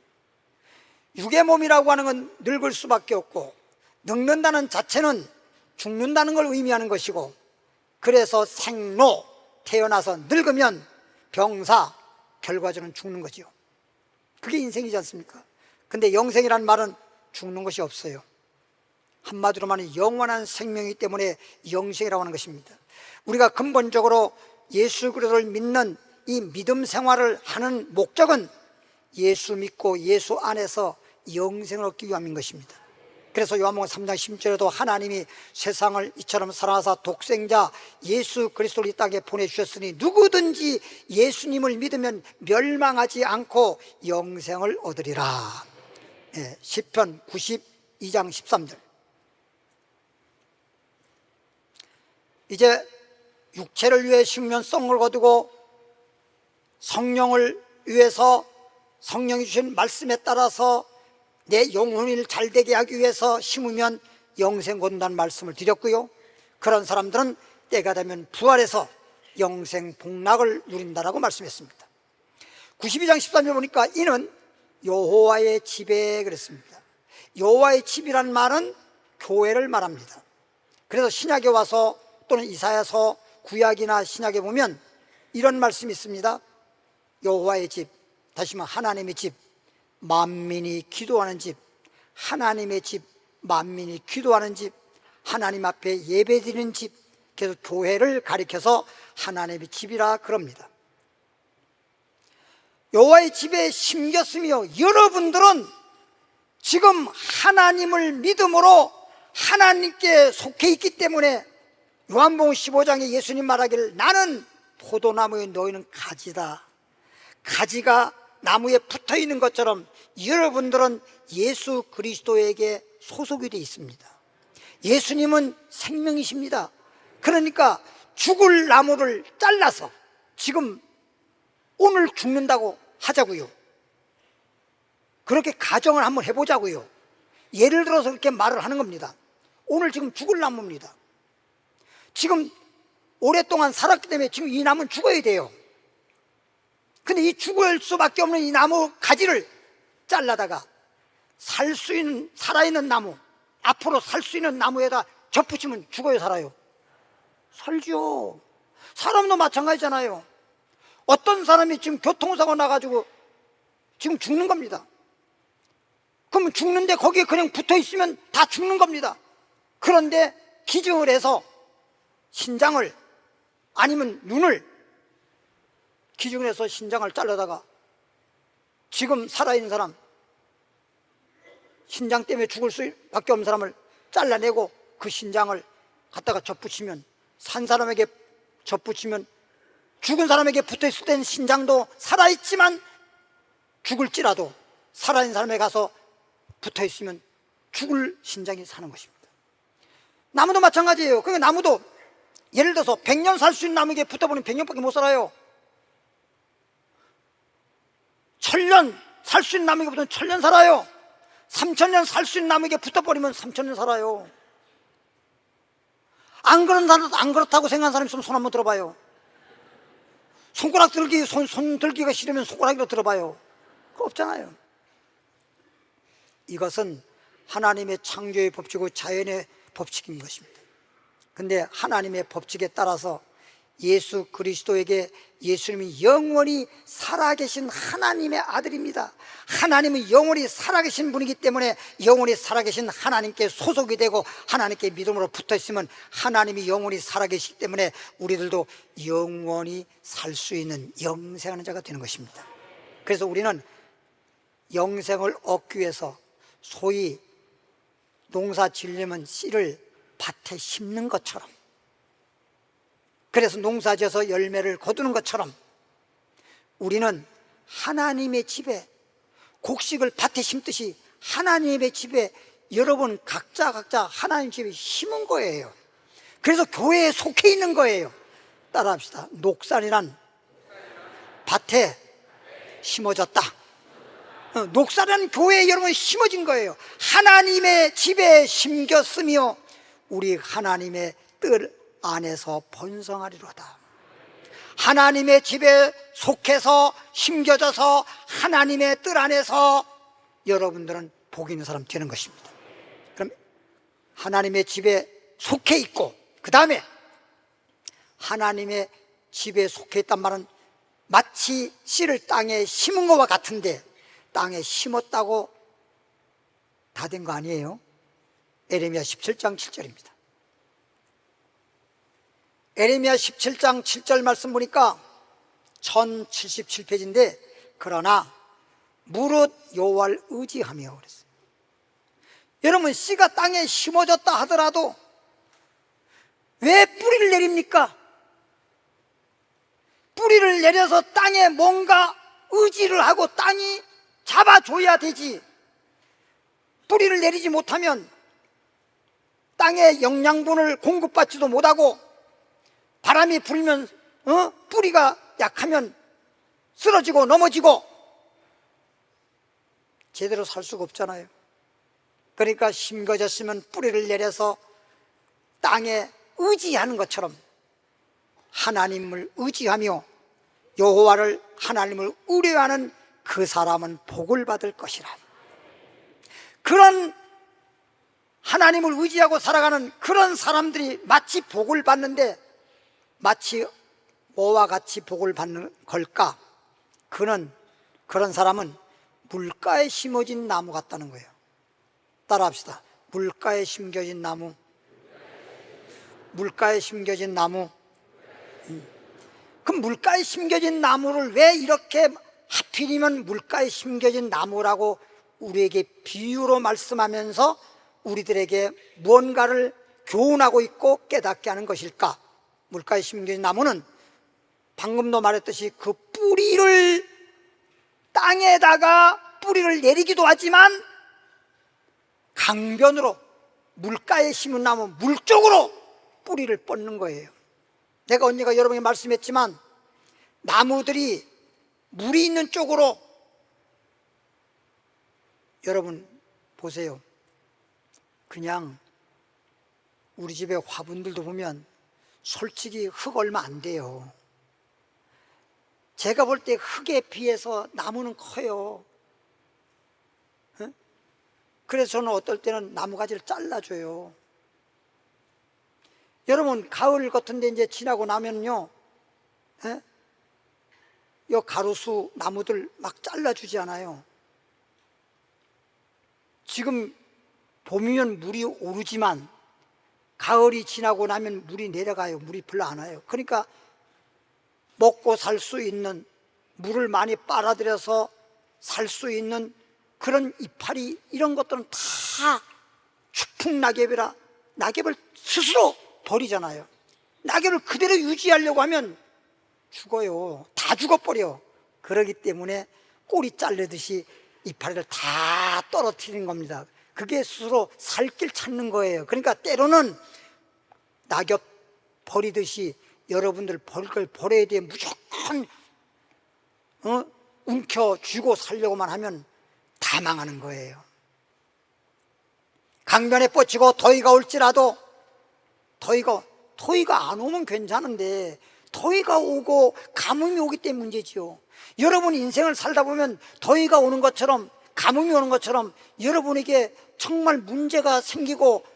육의 몸이라고 하는 건 늙을 수밖에 없고, 늙는다는 자체는 죽는다는 걸 의미하는 것이고, 그래서 생로, 태어나서 늙으면 병사, 결과적으로는 죽는 거지요. 그게 인생이지 않습니까? 근데 영생이란 말은 죽는 것이 없어요. 한마디로 말하면 영원한 생명이기 때문에 영생이라고 하는 것입니다. 우리가 근본적으로 예수 그리스도를 믿는 이 믿음 생활을 하는 목적은 예수 믿고 예수 안에서 영생을 얻기 위함인 것입니다. 그래서 요한복음 3장 10절에도 하나님이 세상을 이처럼 사랑하사 독생자 예수 그리스도를 이 땅에 보내주셨으니 누구든지 예수님을 믿으면 멸망하지 않고 영생을 얻으리라. 시편 92장 13절. 이제 육체를 위해 심으면 썩을 거두고, 성령을 위해서 성령이 주신 말씀에 따라서 내 영혼을 잘되게 하기 위해서 심으면 영생 거둔다는 말씀을 드렸고요. 그런 사람들은 때가 되면 부활해서 영생 복락을 누린다라고 말씀했습니다. 92장 13절 보니까 이는 여호와의 집에 그랬습니다. 여호와의 집이란 말은 교회를 말합니다. 그래서 신약에 와서 또는 이사야서, 구약이나 신약에 보면 이런 말씀이 있습니다. 여호와의 집, 다시 말하면 하나님의 집, 만민이 기도하는 집, 하나님의 집, 만민이 기도하는 집, 하나님 앞에 예배드리는 집, 그래서 교회를 가리켜서 하나님의 집이라 그럽니다. 여호와의 집에 심겼으며, 여러분들은 지금 하나님을 믿음으로 하나님께 속해 있기 때문에 요한복음 15장에 예수님 말하기를 나는 포도나무에 너희는 가지다. 가지가 나무에 붙어 있는 것처럼 여러분들은 예수 그리스도에게 소속이 되어 있습니다. 예수님은 생명이십니다. 그러니까 죽을 나무를 잘라서 지금 오늘 죽는다고 하자고요. 그렇게 가정을 한번 해보자고요. 예를 들어서 그렇게 말을 하는 겁니다. 오늘 지금 죽을 나무입니다. 지금 오랫동안 살았기 때문에 지금 이 나무는 죽어야 돼요. 근데 이 죽을 수밖에 없는 이 나무 가지를 잘라다가 살아있는 나무, 앞으로 살 수 있는 나무에다 접붙이면 죽어요, 살아요? 살죠. 사람도 마찬가지잖아요. 어떤 사람이 지금 교통사고 나가지고 지금 죽는 겁니다. 그러면 죽는데 거기에 그냥 붙어 있으면 다 죽는 겁니다. 그런데 기증을 해서 신장을, 아니면 눈을 기증을 해서 신장을 잘라다가 지금 살아있는 사람, 신장 때문에 죽을 수밖에 없는 사람을 잘라내고 그 신장을 갖다가 접붙이면, 산 사람에게 접붙이면, 죽은 사람에게 붙어있을 때는 신장도 살아있지만 죽을지라도 살아있는 사람에게 가서 붙어있으면 죽을 신장이 사는 것입니다. 나무도 마찬가지예요. 그러니까 나무도 예를 들어서 100년 살 수 있는 나무에게 붙어버리면 100년밖에 못 살아요. 1000년 살 수 있는 나무에게 붙으면 1000년 살아요. 3000년 살 수 있는 나무에게 붙어버리면 3000년 살아요. 안 그렇다고 생각하는 사람 있으면 손 한번 들어봐요. 손가락 들기, 손 들기가 싫으면 손가락으로 들어봐요. 그거 없잖아요. 이것은 하나님의 창조의 법칙이고 자연의 법칙인 것입니다. 근데 하나님의 법칙에 따라서 예수 그리스도에게, 예수님이 영원히 살아계신 하나님의 아들입니다. 하나님은 영원히 살아계신 분이기 때문에 영원히 살아계신 하나님께 소속이 되고 하나님께 믿음으로 붙어있으면 하나님이 영원히 살아계시기 때문에 우리들도 영원히 살 수 있는 영생하는 자가 되는 것입니다. 그래서 우리는 영생을 얻기 위해서 소위 농사 지으려면 씨를 밭에 심는 것처럼, 그래서 농사지어서 열매를 거두는 것처럼 우리는 하나님의 집에 곡식을 밭에 심듯이 하나님의 집에 여러분 각자 하나님 집에 심은 거예요. 그래서 교회에 속해 있는 거예요. 따라합시다. 녹살이란 밭에 심어졌다. 녹살이란 교회에 여러분 심어진 거예요. 하나님의 집에 심겼으며 우리 하나님의 뜰 안에서 번성하리로다. 하나님의 집에 속해서 심겨져서 하나님의 뜰 안에서 여러분들은 복 있는 사람 되는 것입니다. 그럼 하나님의 집에 속해 있고, 그 다음에 하나님의 집에 속해 있단 말은 마치 씨를 땅에 심은 것과 같은데 땅에 심었다고 다 된 거 아니에요? 에레미야 17장 7절입니다. 에레미야 17장 7절 말씀 보니까 1077페이지인데 그러나 무릇 여호와를 의지하며 그랬어요. 여러분, 씨가 땅에 심어졌다 하더라도 왜 뿌리를 내립니까? 뿌리를 내려서 땅에 뭔가 의지를 하고 땅이 잡아줘야 되지. 뿌리를 내리지 못하면 땅에 영양분을 공급받지도 못하고 바람이 불면 뿌리가 약하면 쓰러지고 넘어지고 제대로 살 수가 없잖아요. 그러니까 심겨졌으면 뿌리를 내려서 땅에 의지하는 것처럼 하나님을 의지하며 여호와를, 하나님을 의뢰하는 그 사람은 복을 받을 것이라. 그런 하나님을 의지하고 살아가는 그런 사람들이 마치 복을 받는데 마치 뭐와 같이 복을 받는 걸까? 그런 사람은 물가에 심어진 나무 같다는 거예요. 따라합시다. 물가에 심겨진 나무. 물가에 심겨진 나무. 그럼 물가에 심겨진 나무를 왜 이렇게 하필이면 물가에 심겨진 나무라고 우리에게 비유로 말씀하면서 우리들에게 무언가를 교훈하고 있고 깨닫게 하는 것일까? 물가에 심겨진 나무는 방금도 말했듯이 그 뿌리를 땅에다가 뿌리를 내리기도 하지만 강변으로 물가에 심은 나무 물 쪽으로 뿌리를 뻗는 거예요. 내가 언니가 여러분에게 말씀했지만 나무들이 물이 있는 쪽으로, 여러분 보세요. 그냥 우리 집에 화분들도 보면 솔직히 흙 얼마 안 돼요. 제가 볼 때 흙에 비해서 나무는 커요. 예? 그래서 저는 어떨 때는 나무 가지를 잘라줘요. 여러분, 가을 같은 데 이제 지나고 나면요, 예? 요 가로수 나무들 막 잘라주지 않아요. 지금 봄이면 물이 오르지만 가을이 지나고 나면 물이 내려가요. 물이 별로 안 와요. 그러니까 먹고 살 수 있는, 물을 많이 빨아들여서 살 수 있는 그런 이파리, 이런 것들은 다 추풍낙엽이라 낙엽을 스스로 버리잖아요. 낙엽을 그대로 유지하려고 하면 죽어요. 다 죽어버려. 그러기 때문에 꼬리 자르듯이 이파리를 다 떨어뜨리는 겁니다. 그게 스스로 살 길 찾는 거예요. 그러니까 때로는 낙엽 버리듯이 여러분들 버릴 걸 버려야 돼. 무조건 움켜쥐고 살려고만 하면 다 망하는 거예요. 강변에 뻗치고 더위가 올지라도, 더위가 안 오면 괜찮은데 더위가 오고 가뭄이 오기 때문에 문제지요. 여러분 인생을 살다 보면 더위가 오는 것처럼, 가뭄이 오는 것처럼 여러분에게 정말 문제가 생기고,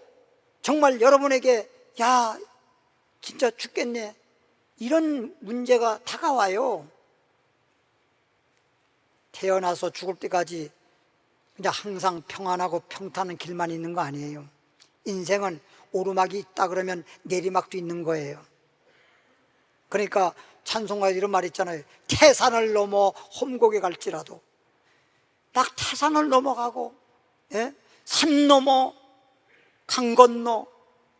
정말 여러분에게 야 진짜 죽겠네, 이런 문제가 다가와요. 태어나서 죽을 때까지 그냥 항상 평안하고 평탄한 길만 있는 거 아니에요. 인생은 오르막이 있다 그러면 내리막도 있는 거예요. 그러니까 찬송가에 이런 말이 있잖아요. 태산을 넘어 험곡에 갈지라도. 딱 태산을 넘어가고, 예? 산 넘어 강 건너,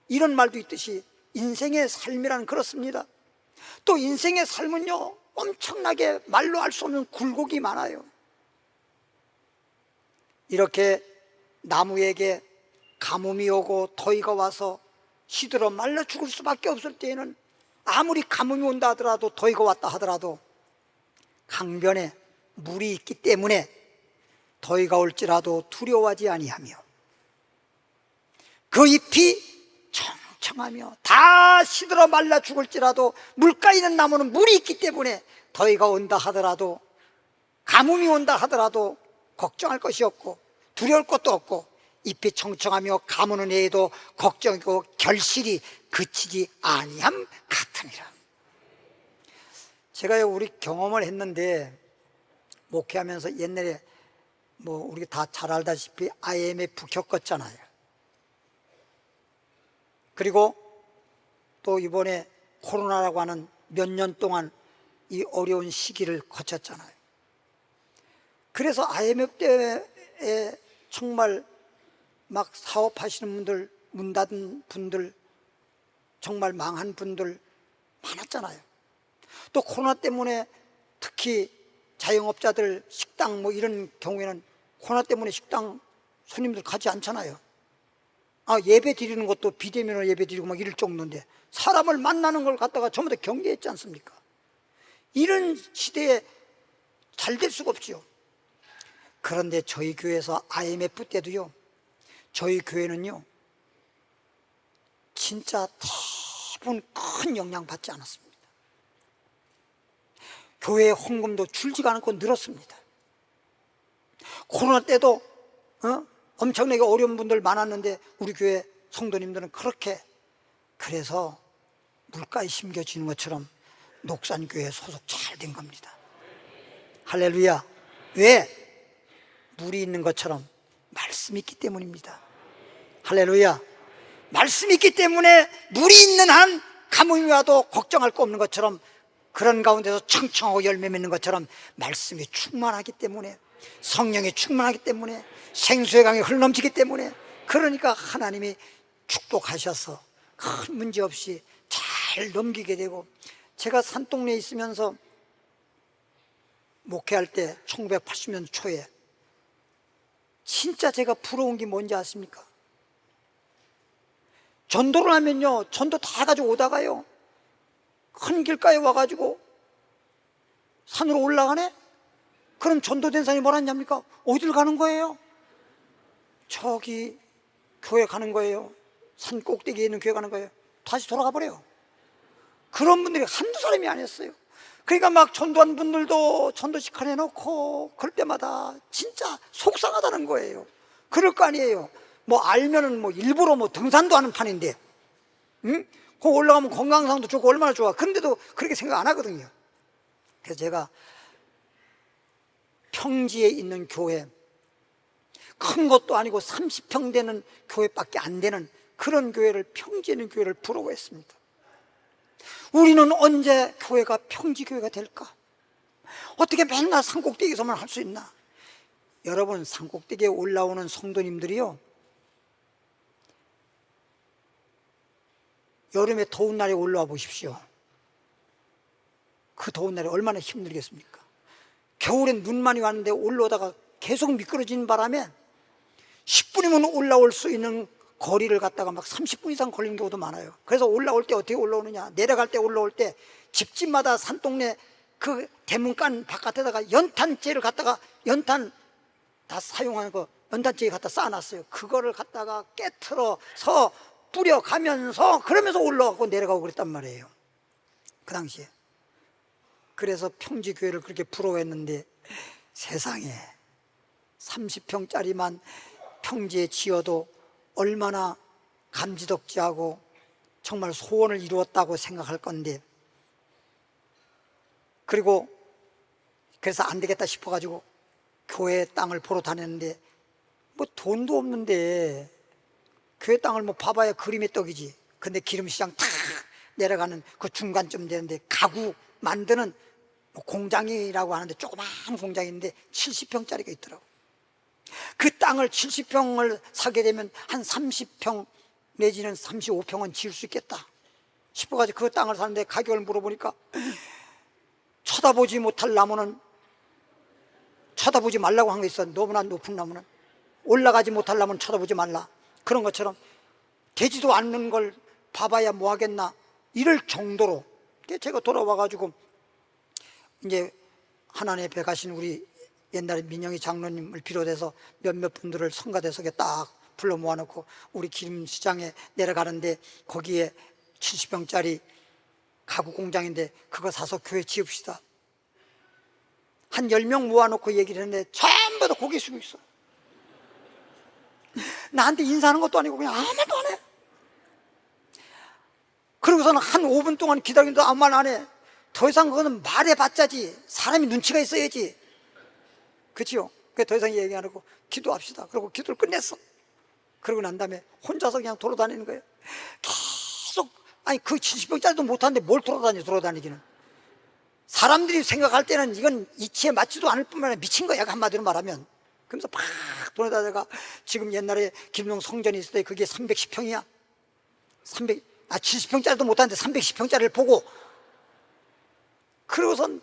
이런 말도 있듯이 인생의 삶이란 그렇습니다. 또 인생의 삶은요, 엄청나게 말로 할 수 없는 굴곡이 많아요. 이렇게 나무에게 가뭄이 오고 더위가 와서 시들어 말라 죽을 수밖에 없을 때에는, 아무리 가뭄이 온다 하더라도, 더위가 왔다 하더라도 강변에 물이 있기 때문에 더위가 올지라도 두려워하지 아니하며, 그 잎이 청청하며 다 시들어 말라 죽을지라도 물가 있는 나무는 물이 있기 때문에 더위가 온다 하더라도, 가뭄이 온다 하더라도 걱정할 것이 없고 두려울 것도 없고, 잎이 청청하며 가무는 애에도 걱정이고 결실이 그치지 아니함 같으니라. 제가 우리 경험을 했는데, 목회하면서 옛날에 우리가 다 잘 알다시피 IMF 겪었잖아요. 그리고 또 이번에 코로나라고 하는 몇 년 동안 이 어려운 시기를 거쳤잖아요. 그래서 IMF 때에 정말 막 사업하시는 분들, 문 닫은 분들, 정말 망한 분들 많았잖아요. 또 코로나 때문에 특히 자영업자들, 식당 이런 경우에는 코로나 때문에 식당 손님들 가지 않잖아요. 예배 드리는 것도 비대면으로 예배 드리고 막 이럴 정도인데, 사람을 만나는 걸 갖다가 전부 다 경계했지 않습니까? 이런 시대에 잘 될 수가 없지요. 그런데 저희 교회에서 IMF 때도요, 저희 교회는요 진짜 대부분 큰 영향 받지 않았습니다. 교회 헌금도 줄지가 않고 늘었습니다. 코로나 때도 엄청나게 어려운 분들 많았는데 우리 교회 성도님들은 그렇게, 그래서 물가에 심겨지는 것처럼 녹산교회 소속 잘 된 겁니다. 할렐루야. 왜? 물이 있는 것처럼 말씀이 있기 때문입니다. 할렐루야. 말씀이 있기 때문에 물이 있는 한 가뭄이 와도 걱정할 거 없는 것처럼, 그런 가운데서 청청하고 열매 맺는 것처럼 말씀이 충만하기 때문에, 성령이 충만하기 때문에, 생수의 강이 흘러넘치기 때문에, 그러니까 하나님이 축복하셔서 큰 문제 없이 잘 넘기게 되고, 제가 산동네에 있으면서 목회할 때 1980년 초에 진짜 제가 부러운 게 뭔지 아십니까? 전도를 하면요, 전도 다 가지고 오다가요, 큰 길가에 와가지고 산으로 올라가네? 그럼 전도된 사람이 뭐라 하냐니까? 어디를 가는 거예요? 저기 교회 가는 거예요. 산 꼭대기에 있는 교회 가는 거예요. 다시 돌아가 버려요. 그런 분들이 한두 사람이 아니었어요. 그러니까 막 전도한 분들도 전도식 해놓고 그럴 때마다 진짜 속상하다는 거예요. 그럴 거 아니에요. 뭐 알면은 뭐 일부러 뭐 등산도 하는 판인데, 응? 거 올라가면 건강상도 좋고 얼마나 좋아. 그런데도 그렇게 생각 안 하거든요. 그래서 제가 평지에 있는 교회, 큰 것도 아니고 30평 되는 교회밖에 안 되는 그런 교회를, 평지에 있는 교회를 부러워했습니다. 우리는 언제 교회가 평지 교회가 될까? 어떻게 맨날 산꼭대기에서만 할 수 있나? 여러분, 산꼭대기에 올라오는 성도님들이요, 여름에 더운 날에 올라와 보십시오. 그 더운 날에 얼마나 힘들겠습니까? 겨울엔 눈 많이 왔는데 올라오다가 계속 미끄러지는 바람에 10분이면 올라올 수 있는 거리를 갖다가 막 30분 이상 걸리는 경우도 많아요. 그래서 올라올 때 어떻게 올라오느냐, 내려갈 때 올라올 때 집집마다 산동네 그 대문간 바깥에다가 연탄재를 갖다가, 연탄 다 사용하는 거 연탄재에 갖다 쌓아놨어요. 그거를 갖다가 깨트려서 뿌려가면서 그러면서 올라가고 내려가고 그랬단 말이에요, 그 당시에. 그래서 평지교회를 그렇게 부러워했는데, 세상에 30평짜리만 평지에 지어도 얼마나 감지덕지하고 정말 소원을 이루었다고 생각할 건데, 그리고 그래서 안 되겠다 싶어가지고 교회 땅을 보러 다녔는데, 뭐 돈도 없는데 교회 땅을 뭐 봐봐야 그림의 떡이지. 근데 기름시장 탁 내려가는 그 중간쯤 되는데 가구 만드는 뭐 공장이라고 하는데, 조그마한 공장인데 70평짜리가 있더라고. 그 땅을 70평을 사게 되면 한 30평 내지는 35평은 지을 수 있겠다 싶어가지고 그 땅을 사는데, 가격을 물어보니까 쳐다보지 못할 나무는 쳐다보지 말라고 한 거 있어. 너무나 높은 나무는, 올라가지 못할 나무는 쳐다보지 말라. 그런 것처럼 되지도 않는 걸 봐봐야 뭐 하겠나, 이럴 정도로. 제가 돌아와가지고 이제 하나님 앞에 가신 우리 옛날에 민영희 장로님을 비롯해서 몇몇 분들을 성가대석에 딱 불러 모아놓고 우리 기름시장에 내려가는데, 거기에 70평짜리 가구 공장인데 그거 사서 교회 지읍시다. 한 10명 모아놓고 얘기를 했는데 전부 다 고개 숙이고 있어. 나한테 인사하는 것도 아니고 그냥 아무 말도 안 해. 그러고서는 한 5분 동안 기다리는데 아무 말 안 해. 더 이상 그거는 말해봤자지, 사람이 눈치가 있어야지, 그치요? 그래서 더 이상 얘기 안 하고 기도합시다. 그리고 기도를 끝냈어. 그러고 난 다음에 혼자서 그냥 돌아다니는 거예요. 계속. 아니 그 70평짜리도 못하는데 뭘 돌아다니기는. 사람들이 생각할 때는 이건 이치에 맞지도 않을 뿐만 아니라 미친 거야, 한마디로 말하면. 그러면서 팍 돌아다니다가 지금 옛날에 김용 성전이 있을 때 그게 310평이야 70평짜리도 못하는데 310평짜리를 보고, 그러고선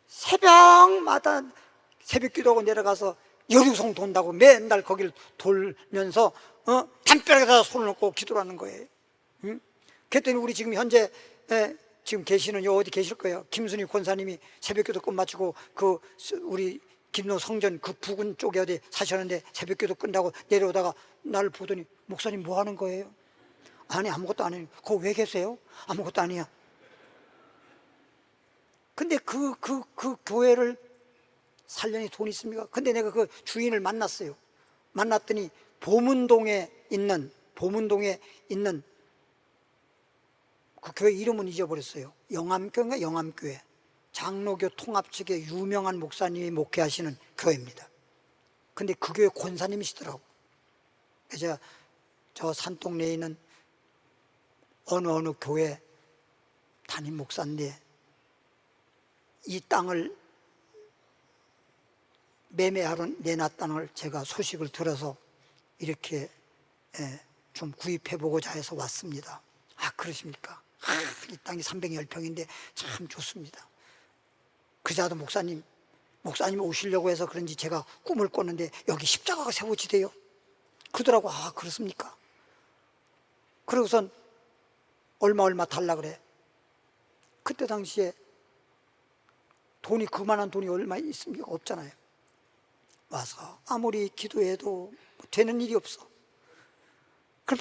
새벽마다 새벽 기도하고 내려가서 여리고성 돈다고 맨날 거기를 돌면서 담벼락에다 손을 놓고 기도를 하는 거예요. 응? 그랬더니 우리 지금 현재 지금 계시는 요 어디 계실 거예요. 김순희 권사님이 새벽기도 끝마치고 그 우리 김노 성전 그 부근 쪽에 어디 사셨는데 새벽기도 끝나고 내려오다가 나를 보더니, 목사님 뭐 하는 거예요? 아니 아무것도 안 해요. 거기 왜 계세요? 아무것도 아니야. 근데 그 교회를 살려니 돈이 있습니까? 근데 내가 그 주인을 만났어요. 만났더니 보문동에 있는 그 교회 이름은 잊어버렸어요. 영암교회인가? 영암교회. 장로교 통합 측의 유명한 목사님이 목회하시는 교회입니다. 근데 그 교회 권사님이시더라고. 그래서 저 산동네에 있는 어느 교회 담임 목사인데, 이 땅을 매매하러 내놨다는 걸 제가 소식을 들어서 이렇게 좀 구입해보고자 해서 왔습니다. 아, 그러십니까? 이 땅이 310평인데 참 좋습니다. 그자도 목사님 오시려고 해서 그런지 제가 꿈을 꿨는데 여기 십자가가 세워지대요. 그러더라고. 아, 그렇습니까? 그러고선 얼마 달라 그래. 그때 당시에 돈이, 그만한 돈이 얼마 있습니까? 없잖아요. 와서 아무리 기도해도 되는 일이 없어. 그럼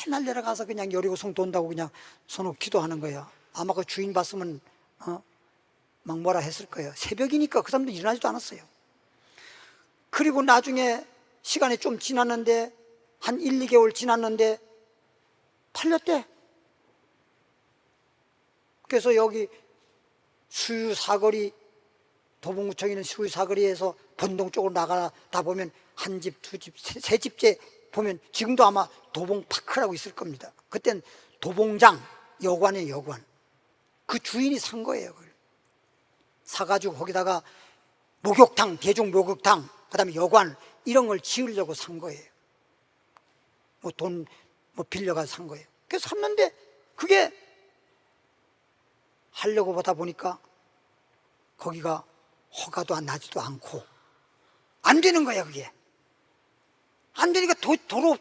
맨날 내려가서 그냥 여리고성 돈다고 그냥 손으로 기도하는 거야. 아마 그 주인 봤으면 막 뭐라 했을 거예요. 새벽이니까 그 사람도 일어나지도 않았어요. 그리고 나중에 시간이 좀 지났는데 한 1, 2개월 지났는데 팔렸대. 그래서 여기 수유사거리, 도봉구청에 있는 수유사거리에서 본동 쪽으로 나가다 보면 한 집, 두 집, 세 집째 보면 지금도 아마 도봉파크라고 있을 겁니다. 그땐 도봉장 여관이에요. 여관. 그 주인이 산 거예요. 그걸. 사가지고 거기다가 목욕탕, 대중 목욕탕, 그 다음에 여관 이런 걸 지으려고 산 거예요. 뭐 돈 빌려가서 산 거예요. 그래서 샀는데 그게 하려고 보다 보니까 거기가 허가도 안 나지도 않고 안 되는 거야. 그게 안 되니까 도로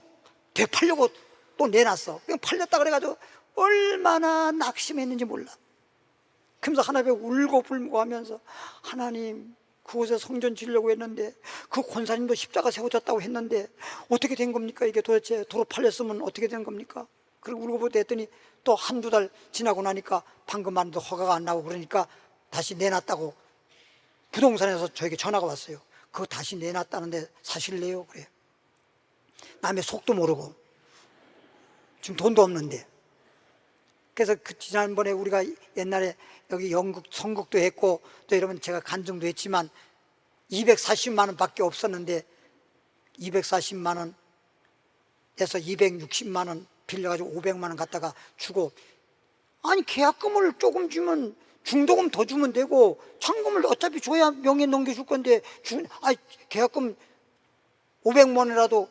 되팔려고 또 내놨어. 그냥 팔렸다 그래가지고 얼마나 낙심했는지 몰라. 그러면서 하나님께 울고 불고 하면서 하나님, 그곳에 성전 지으려고 했는데 그 권사님도 십자가 세워졌다고 했는데 어떻게 된 겁니까? 이게 도대체 도로 팔렸으면 어떻게 된 겁니까? 그리고 울고 보다 했더니 또 한두 달 지나고 나니까 방금 만도 허가가 안 나고 그러니까 다시 내놨다고 부동산에서 저에게 전화가 왔어요. 그거 다시 내놨다는데 사실래요? 그래요. 남의 속도 모르고 지금 돈도 없는데. 그래서 그 지난번에 우리가 옛날에 여기 연극 선곡도 했고 또 여러분 제가 간증도 했지만 240만 원밖에 없었는데 240만 원에서 260만 원 빌려가지고 500만 원 갖다가 주고, 아니 계약금을 조금 주면 중도금 더 주면 되고 잔금을 어차피 줘야 명예 넘겨줄 건데 계약금 500만 원이라도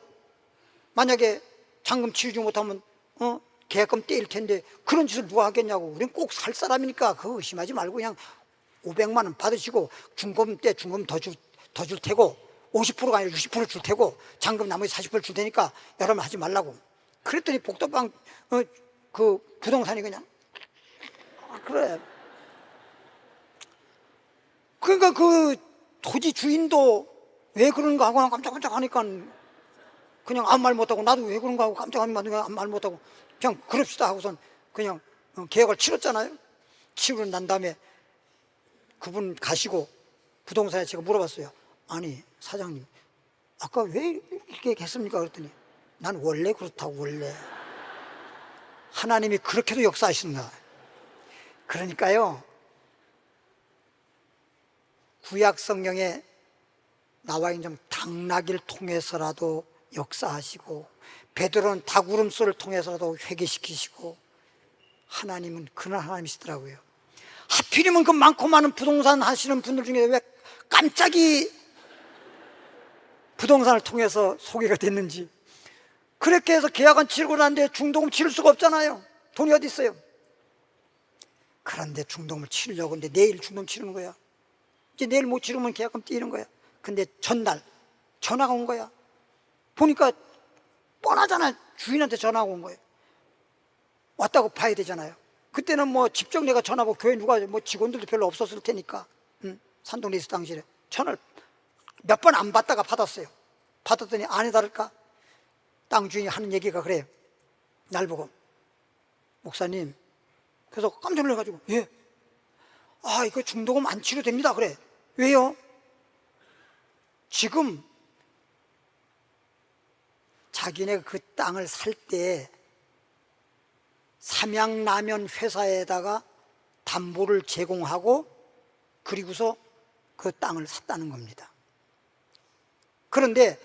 만약에 잔금 치르지 못하면 계약금 떼일 텐데 그런 짓을 누가 하겠냐고. 우린 꼭 살 사람이니까 그거 의심하지 말고 그냥 500만 원 받으시고 중금 때 중금 더 줄 테고 50%가 아니라 60% 줄 테고 잔금 나머지 40% 줄 테니까 여러분 하지 말라고. 그랬더니 복덕방 그 부동산이 그냥 그래. 그러니까 그 토지 주인도 왜 그런가 하고 깜짝깜짝 하니까 그냥 아무 말 못하고 나도 왜 그런가 하고 깜짝 아무 말 못하고 그냥 그럽시다 하고선 그냥 계약을 치렀잖아요. 치르고 난 다음에 그분 가시고 부동산에 제가 물어봤어요. 아니 사장님 아까 왜 이렇게 했습니까? 그랬더니 난 원래 그렇다고. 원래 하나님이 그렇게도 역사하시는가. 그러니까요 구약 성경에 나와 있는 당나귀를 통해서라도 역사하시고 베드로는 닭울음소를 통해서라도 회개시키시고 하나님은 그런 하나님이시더라고요. 하필이면 그 많고 많은 부동산 하시는 분들 중에 왜 깜짝이 부동산을 통해서 소개가 됐는지. 그렇게 해서 계약은 치르고 났는데 중도금 치를 수가 없잖아요. 돈이 어디 있어요. 그런데 중도금을 치르려고 근데 내일 중도금 치르는 거야. 이제 내일 못 치르면 계약금 떼이는 거야. 근데 전날 전화가 온 거야. 보니까 뻔하잖아. 주인한테 전화가 온 거예요. 왔다고 봐야 되잖아요. 그때는 뭐 직접 내가 전화하고 교회 누가 뭐 직원들도 별로 없었을 테니까 산동 리스 당시에 전화를 몇 번 안 받다가 받았어요. 받았더니 아니 다를까 땅 주인이 하는 얘기가 그래요. 날 보고 목사님, 그래서 깜짝 놀라가지고 예, 이거 중도금 안 치료됩니다. 그래. 왜요? 지금 자기네 그 땅을 살 때 삼양라면 회사에다가 담보를 제공하고 그리고서 그 땅을 샀다는 겁니다. 그런데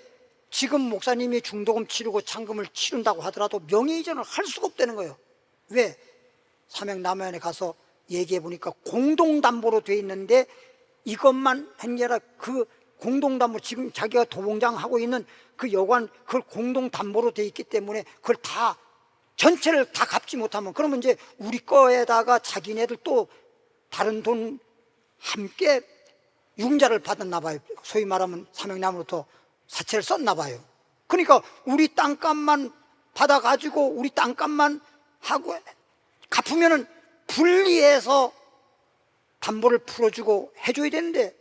지금 목사님이 중도금 치르고 잔금을 치른다고 하더라도 명예이전을 할 수가 없다는 거예요. 왜? 삼양라면에 가서 얘기해 보니까 공동담보로 돼 있는데 이것만 한 게 아니라 그 공동담보, 지금 자기가 도봉장 하고 있는 그 여관 그걸 공동담보로 돼 있기 때문에 그걸 다 전체를 다 갚지 못하면 그러면 이제 우리 거에다가 자기네들 또 다른 돈 함께 융자를 받았나 봐요. 소위 말하면 삼양나무로부터 사채를 썼나 봐요. 그러니까 우리 땅값만 받아가지고 우리 땅값만 하고 갚으면은 분리해서 담보를 풀어주고 해줘야 되는데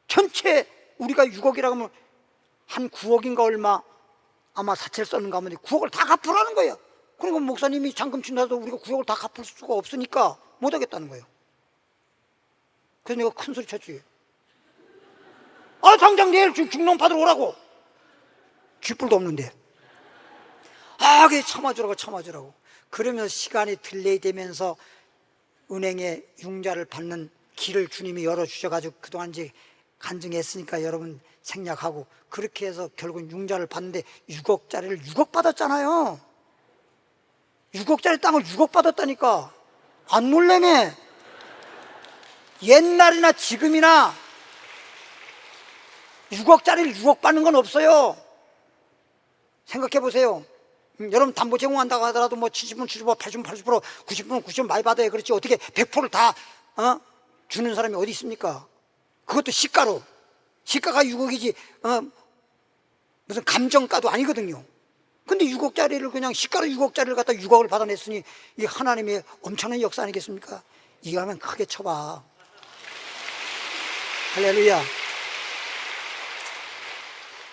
전체 우리가 6억이라고 하면 한 9억인가 얼마 아마 사채를 썼는가 하면 9억을 다 갚으라는 거예요. 그러니까 목사님이 잔금 친다도 우리가 9억을 다 갚을 수가 없으니까 못 하겠다는 거예요. 그래서 내가 큰 소리 쳤지. 아, 당장 내일 중농 받으러 오라고. 쥐뿔도 없는데. 아, 그게 참아주라고. 그러면서 시간이 딜레이 되면서 은행에 융자를 받는 길을 주님이 열어주셔가지고 그동안 이제 간증했으니까 여러분 생략하고, 그렇게 해서 결국 융자를 받는데 6억짜리를 6억 받았잖아요. 6억짜리 땅을 6억 받았다니까. 안 놀래네. 옛날이나 지금이나 6억짜리를 6억 받는 건 없어요. 생각해 보세요. 여러분 담보 제공한다고 하더라도 뭐 70분, 75%, 80분, 80%, 90분, 90분 많이 받아야 그렇지, 어떻게 100%를 다 주는 사람이 어디 있습니까? 그것도 시가로. 시가가 6억이지 무슨 감정가도 아니거든요. 근데 6억짜리를 그냥 시가로 6억짜리를 갖다 6억을 받아냈으니 이 하나님의 엄청난 역사 아니겠습니까? 이거 하면 크게 쳐봐. 할렐루야.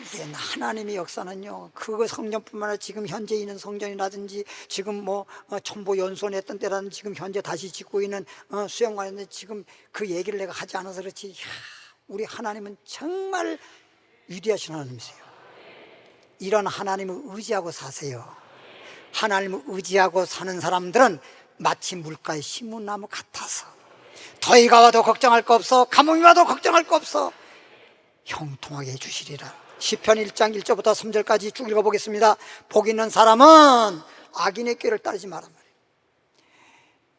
이게 하나님의 역사는요, 그거 성전뿐만 아니라 지금 현재 있는 성전이라든지 지금 뭐 첨보 연수원했던 때라든지 지금 현재 다시 짓고 있는 수영관인데 지금 그 얘기를 내가 하지 않아서 그렇지, 이야, 우리 하나님은 정말 위대하신 하나님이세요. 이런 하나님을 의지하고 사세요. 하나님을 의지하고 사는 사람들은 마치 물가에 심은 나무 같아서 더위가 와도 걱정할 거 없어, 가뭄이 와도 걱정할 거 없어, 형통하게 해주시리라. 시편 1장 1절부터 3절까지 쭉 읽어보겠습니다. 복 있는 사람은 악인의 꾀를 따르지 말란 말이에요.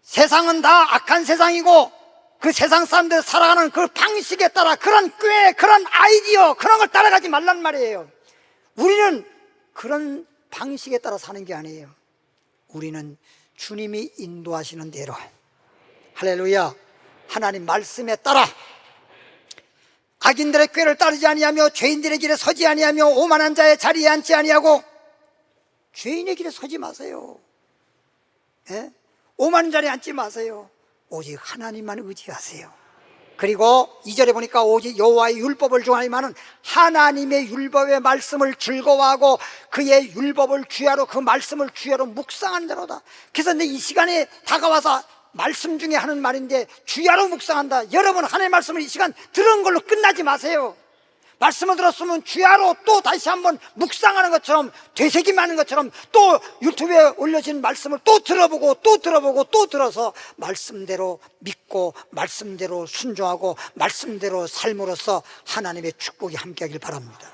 세상은 다 악한 세상이고 그 세상 사람들 살아가는 그 방식에 따라 그런 꾀, 그런 아이디어, 그런 걸 따라가지 말란 말이에요. 우리는 그런 방식에 따라 사는 게 아니에요. 우리는 주님이 인도하시는 대로, 할렐루야, 하나님 말씀에 따라 악인들의 꾀를 따르지 아니하며 죄인들의 길에 서지 아니하며 오만한 자의 자리에 앉지 아니하고. 죄인의 길에 서지 마세요. 예? 오만한 자리에 앉지 마세요. 오직 하나님만 의지하세요. 그리고 2절에 보니까 오직 여호와의 율법을 중하여만은 하나님의 율법의 말씀을 즐거워하고 그의 율법을 주야로, 그 말씀을 주야로 묵상하는 자로다. 그래서 이 시간에 다가와서 말씀 중에 하는 말인데, 주야로 묵상한다. 여러분, 하나님의 말씀을 이 시간 들은 걸로 끝나지 마세요. 말씀을 들었으면 주야로 또 다시 한번 묵상하는 것처럼, 되새김하는 것처럼 또 유튜브에 올려진 말씀을 또 들어보고 또 들어보고 또 들어서 말씀대로 믿고 말씀대로 순종하고 말씀대로 삶으로써 하나님의 축복이 함께하길 바랍니다.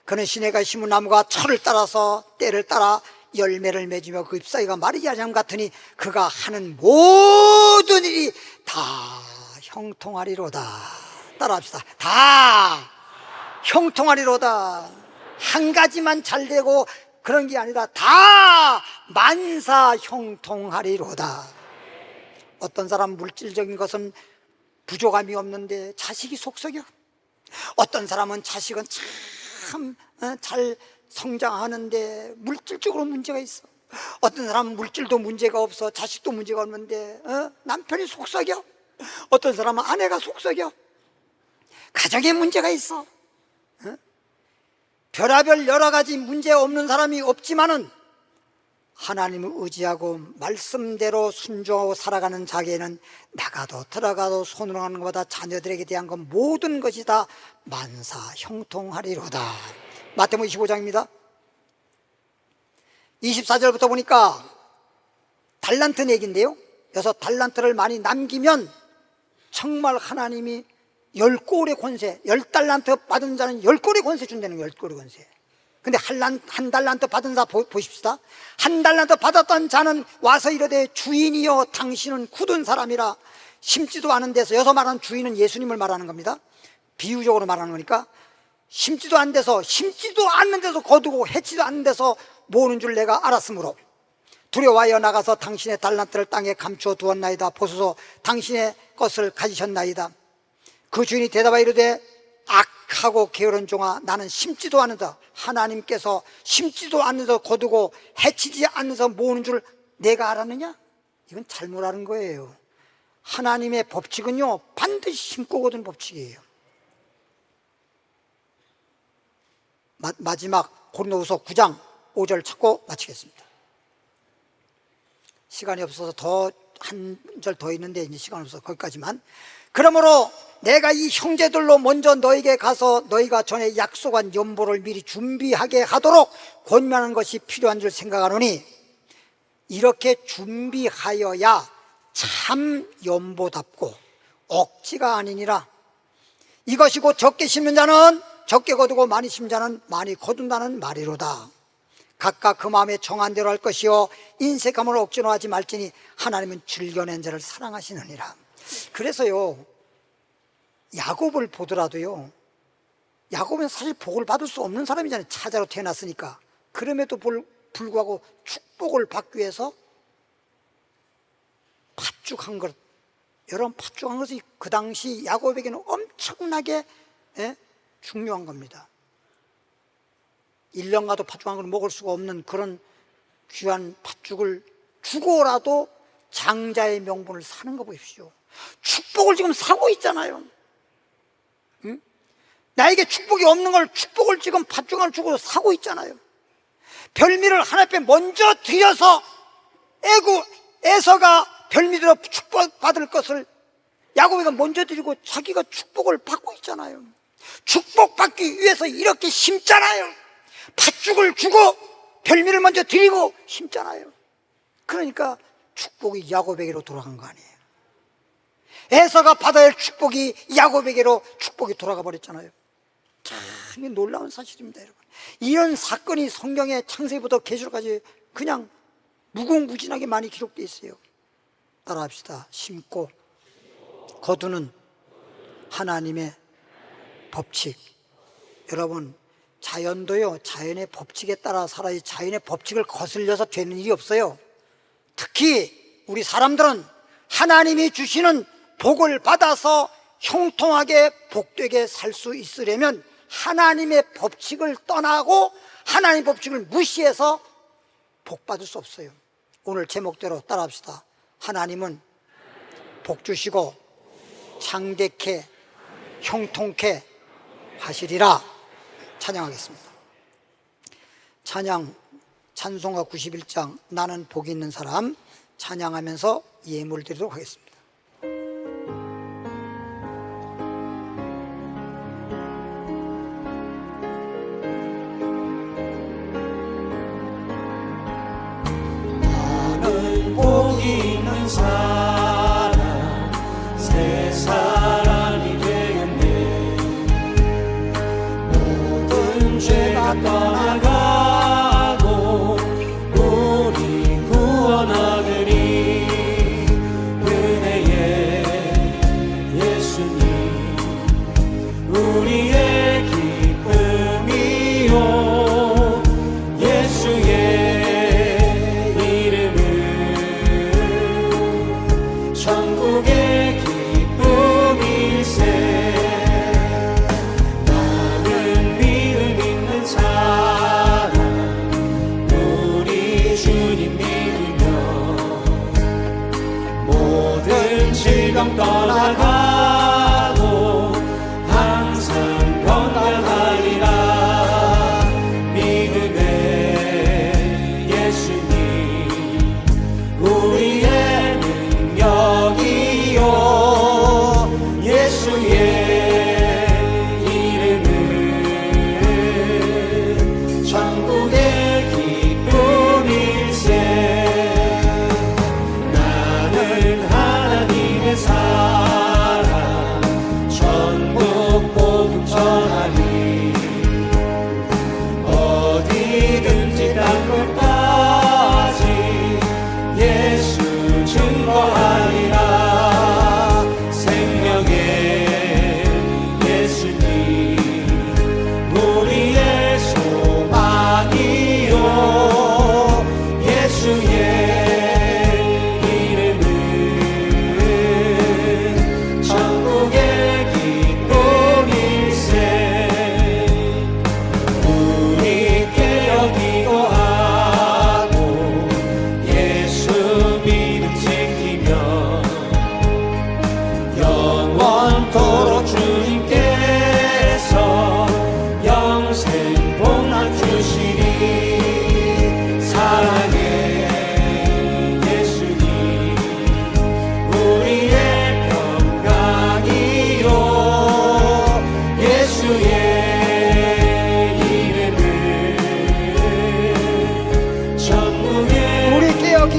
그는 시내가 심은 나무가 철을 따라서 때를 따라 열매를 맺으며 그 잎사귀가 마르지 아니함 같으니 그가 하는 모든 일이 다 형통하리로다. 따라합시다. 다 형통하리로다. 한 가지만 잘 되고 그런 게 아니라 다 만사 형통하리로다. 어떤 사람 물질적인 것은 부족함이 없는데 자식이 속썩여. 어떤 사람은 자식은 참 잘 성장하는데 물질적으로 문제가 있어. 어떤 사람은 물질도 문제가 없어, 자식도 문제가 없는데 남편이 속썩여. 어떤 사람은 아내가 속썩여. 가정에 문제가 있어. 별하별 여러 가지 문제 없는 사람이 없지만은 하나님을 의지하고 말씀대로 순종하고 살아가는 자에게는 나가도 들어가도 손으로 하는 것보다 자녀들에게 대한 것 모든 것이 다 만사 형통하리로다. 마태복음 25장입니다 24절부터 보니까 달란트 얘기인데요, 여기서 달란트를 많이 남기면 정말 하나님이 10골의 권세, 10달란트 받은 자는 10골의 권세 준다는 거예요. 10골의 권세. 근데 한 달란트 받은 자 보십시다. 한 달란트 받았던 자는 와서 이르되 주인이여 당신은 굳은 사람이라 심지도 않은 데서, 여기서 말하는 주인은 예수님을 말하는 겁니다. 비유적으로 말하는 거니까 심지도 않은 데서 거두고 해치도 않는 데서 모으는 줄 내가 알았으므로 두려워하여 나가서 당신의 달란트를 땅에 감추어 두었나이다. 보소서 당신의 것을 가지셨나이다. 그 주인이 대답하여 이르되 악하고 게으른 종아, 나는 심지도 않은 데, 하나님께서 심지도 않는 데 거두고 해치지 않는 데 모으는 줄 내가 알았느냐? 이건 잘못 아는 거예요. 하나님의 법칙은요 반드시 심고 거두는 법칙이에요. 마지막 고린도후서 9장 5절 찾고 마치겠습니다. 시간이 없어서 더 한 절 더 있는데 이제 시간 없어서 거기까지만. 그러므로 내가 이 형제들로 먼저 너에게 가서 너희가 전에 약속한 연보를 미리 준비하게 하도록 권면하는 것이 필요한 줄 생각하노니, 이렇게 준비하여야 참 연보답고 억지가 아니니라. 이것이 곧 적게 심는 자는 적게 거두고 많이 심는 자는 많이 거둔다는 말이로다. 각각 그 마음에 정한 대로 할 것이요 인색함을 억지로 하지 말지니 하나님은 즐겨낸 자를 사랑하시느니라. 그래서요, 야곱을 보더라도요, 야곱은 사실 복을 받을 수 없는 사람이잖아요. 차자로 태어났으니까. 그럼에도 불구하고 축복을 받기 위해서 팥죽한 것, 여러분, 팥죽한 것이 그 당시 야곱에게는 엄청나게 중요한 겁니다. 1년 가도 팥죽한 걸 먹을 수가 없는 그런 귀한 팥죽을 주고라도 장자의 명분을 사는 거 보십시오. 축복을 지금 사고 있잖아요. 응? 나에게 축복이 없는 걸 축복을 지금 팥죽을 주고 사고 있잖아요. 별미를 하나님 앞에 먼저 드려서 에서가 별미들어 축복받을 것을 야곱이가 먼저 드리고 자기가 축복을 받고 있잖아요. 축복받기 위해서 이렇게 심잖아요. 팥죽을 주고 별미를 먼저 드리고 심잖아요. 그러니까 축복이 야곱에게로 돌아간 거 아니에요. 에서가 받아야 할 축복이 야곱에게로 축복이 돌아가 버렸잖아요. 참 놀라운 사실입니다, 여러분. 이런 사건이 성경의 창세기부터 계시록까지 그냥 무궁무진하게 많이 기록되어 있어요. 따라합시다. 심고 거두는 하나님의 법칙. 여러분, 자연도요, 자연의 법칙에 따라 살아야지 자연의 법칙을 거슬려서 되는 일이 없어요. 특히 우리 사람들은 하나님이 주시는 복을 받아서 형통하게 복되게 살 수 있으려면 하나님의 법칙을 떠나고 하나님의 법칙을 무시해서 복 받을 수 없어요. 오늘 제목대로 따라합시다. 하나님은 복 주시고 창대케 형통케 하시리라. 찬양하겠습니다. 찬송가 91장 나는 복이 있는 사람 찬양하면서 예물 드리도록 하겠습니다. 나는 복이 있는 사람 새 사람이 되었네. 모든 죄가 떠나가고 우리 구원하느니 은혜의 예수님 우리의 기쁨이요 예수의 천국의 기쁨일세. 나는 믿음 있는 사람 우리 주님 믿으며 모든 질병 떠나가고 항상 건강하리라. 믿음의 예수님 우리의 능력이요 예수의 이름은 천국의 기쁨일세. 나는 하나님의 사람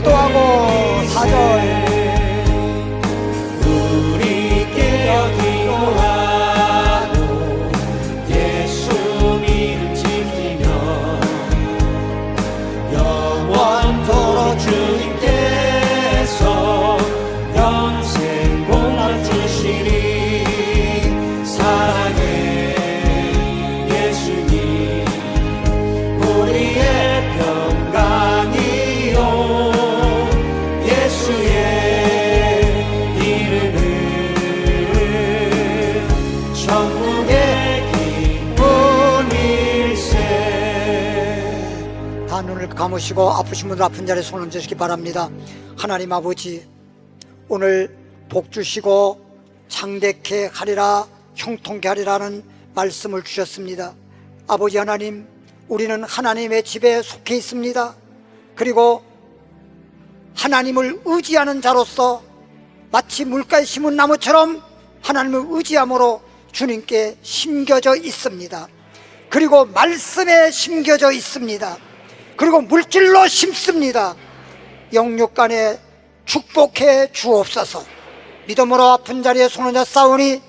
기도하고 4절 우리 깨어 기도하고 예수 이름 지키며 영원토록 주님께서 영생 복락 주시리. 사랑해 예수님 우리의 평강이요 예수의 이름은 천국의 기쁨일세. 다 눈을 감으시고 아프신 분들 아픈 자리에 손 얹으시기 바랍니다. 하나님 아버지, 오늘 복 주시고 창대케 하리라 형통케 하리라는 말씀을 주셨습니다. 아버지 하나님, 우리는 하나님의 집에 속해 있습니다. 그리고 하나님을 의지하는 자로서 마치 물가에 심은 나무처럼 하나님을 의지함으로 주님께 심겨져 있습니다. 그리고 말씀에 심겨져 있습니다. 그리고 물질로 심습니다. 영육간에 축복해 주옵소서. 믿음으로 아픈 자리에 손 얹어 싸우니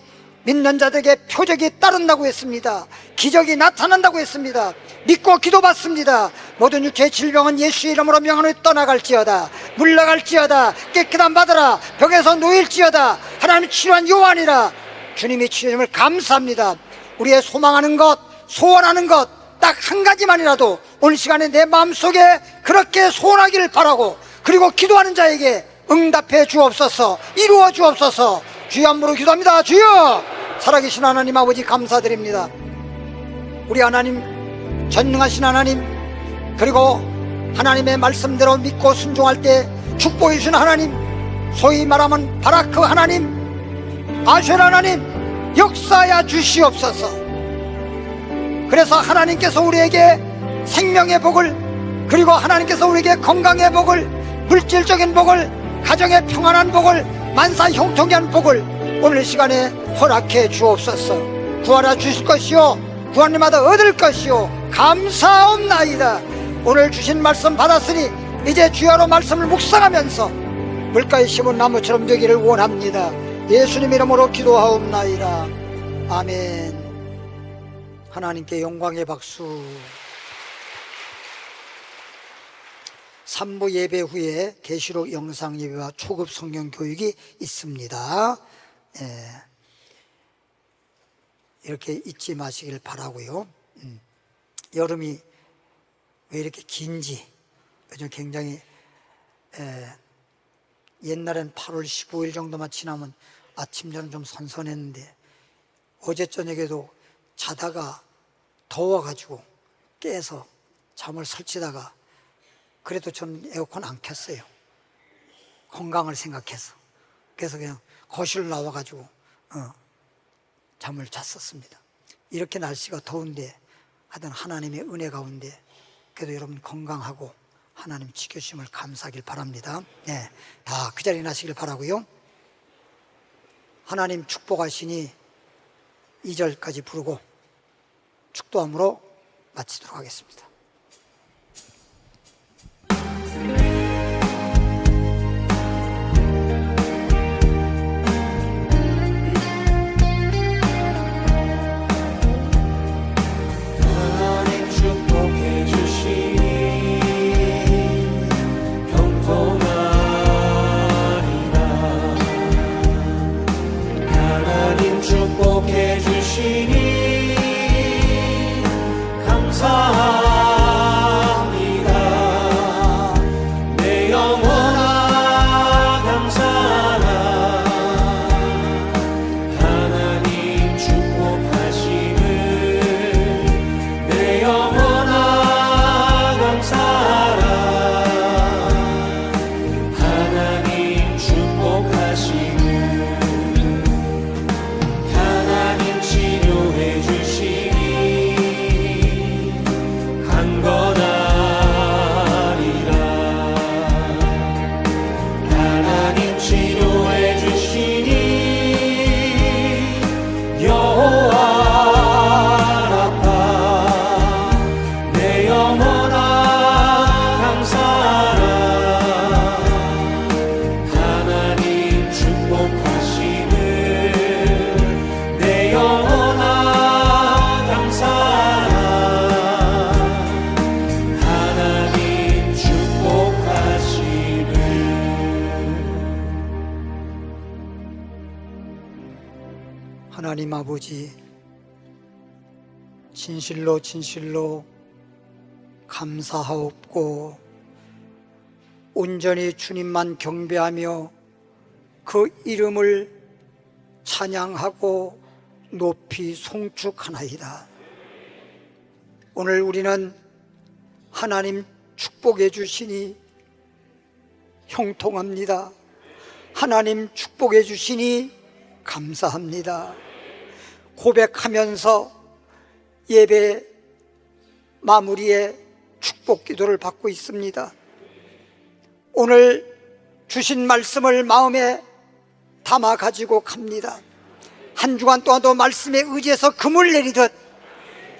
믿는 자들에게 표적이 따른다고 했습니다. 기적이 나타난다고 했습니다. 믿고 기도받습니다. 모든 육체의 질병은 예수의 이름으로 명하노니 떠나갈지어다. 물러갈지어다. 깨끗함 받으라. 벽에서 놓일지어다. 하나님 치료한 요한이라. 주님이 치료심을 감사합니다. 우리의 소망하는 것, 소원하는 것 딱 한 가지만이라도 오늘 시간에 내 마음속에 그렇게 소원하기를 바라고, 그리고 기도하는 자에게 응답해 주옵소서. 이루어 주옵소서. 주여 함부로 기도합니다. 주여, 살아계신 하나님 아버지 감사드립니다. 우리 하나님, 전능하신 하나님, 그리고 하나님의 말씀대로 믿고 순종할 때 축복해 주신 하나님, 소위 말하면 바라크 하나님, 아쉘 하나님, 역사하여 주시옵소서. 그래서 하나님께서 우리에게 생명의 복을, 그리고 하나님께서 우리에게 건강의 복을, 물질적인 복을, 가정의 평안한 복을, 만사 형통한 복을 오늘 시간에 허락해 주옵소서. 구하라 주실 것이요 구하님마다 얻을 것이요 감사옵나이다. 오늘 주신 말씀 받았으니 이제 주야로 말씀을 묵상하면서 물가에 심은 나무처럼 되기를 원합니다. 예수님 이름으로 기도하옵나이다. 아멘. 하나님께 영광의 박수. 3부 예배 후에 계시록 영상 예배와 초급 성경 교육이 있습니다. 이렇게 잊지 마시길 바라고요. 여름이 왜 이렇게 긴지 요즘 굉장히 옛날엔 8월 15일 정도만 지나면 아침 저는 좀 선선했는데 어제 저녁에도 자다가 더워가지고 깨서 잠을 설치다가 그래도 저는 에어컨 안 켰어요. 건강을 생각해서. 그래서 그냥 거실로 나와가지고 잠을 잤었습니다. 이렇게 날씨가 더운데 하여튼 하나님의 은혜 가운데 그래도 여러분 건강하고 하나님 지켜주심을 감사하길 바랍니다. 네, 다 그 자리에 나시길 바라고요. 하나님 축복하시니 2절까지 부르고 축도함으로 마치도록 하겠습니다. 하나님 축복해 주시니 평통하리라. 하나님 축복해 주시니 감사합니다. 내 영원한 감사라. 하나님 축복하시는 내 영원한 감사라. 하나님 축복하시는 하나님 치료해 주시니 강건하리라. 하나님 치료해 주시니 여호와 라파. 내 영원한 감사라. 하나님 아버지, 진실로 진실로 감사하옵고 온전히 주님만 경배하며 그 이름을 찬양하고 높이 송축하나이다. 오늘 우리는 하나님 축복해 주시니 형통합니다. 하나님 축복해 주시니 감사합니다. 고백하면서 예배 마무리에 축복 기도를 받고 있습니다. 오늘 주신 말씀을 마음에 담아 가지고 갑니다. 한 주간 동안도 말씀에 의지해서 금을 내리듯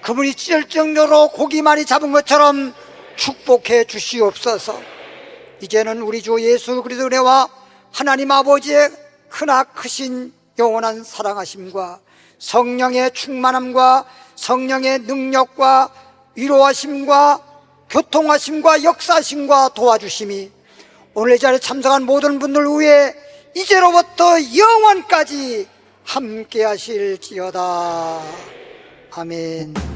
그분이 찢을 정도로 고기 많이 잡은 것처럼 축복해 주시옵소서. 이제는 우리 주 예수 그리스도의 은혜와 하나님 아버지의 크나 크신 영원한 사랑하심과 성령의 충만함과 성령의 능력과 위로하심과 교통하심과 역사하심과 도와주심이 오늘 이 자리에 참석한 모든 분들 위해 이제로부터 영원까지 함께 하실지어다. 아멘.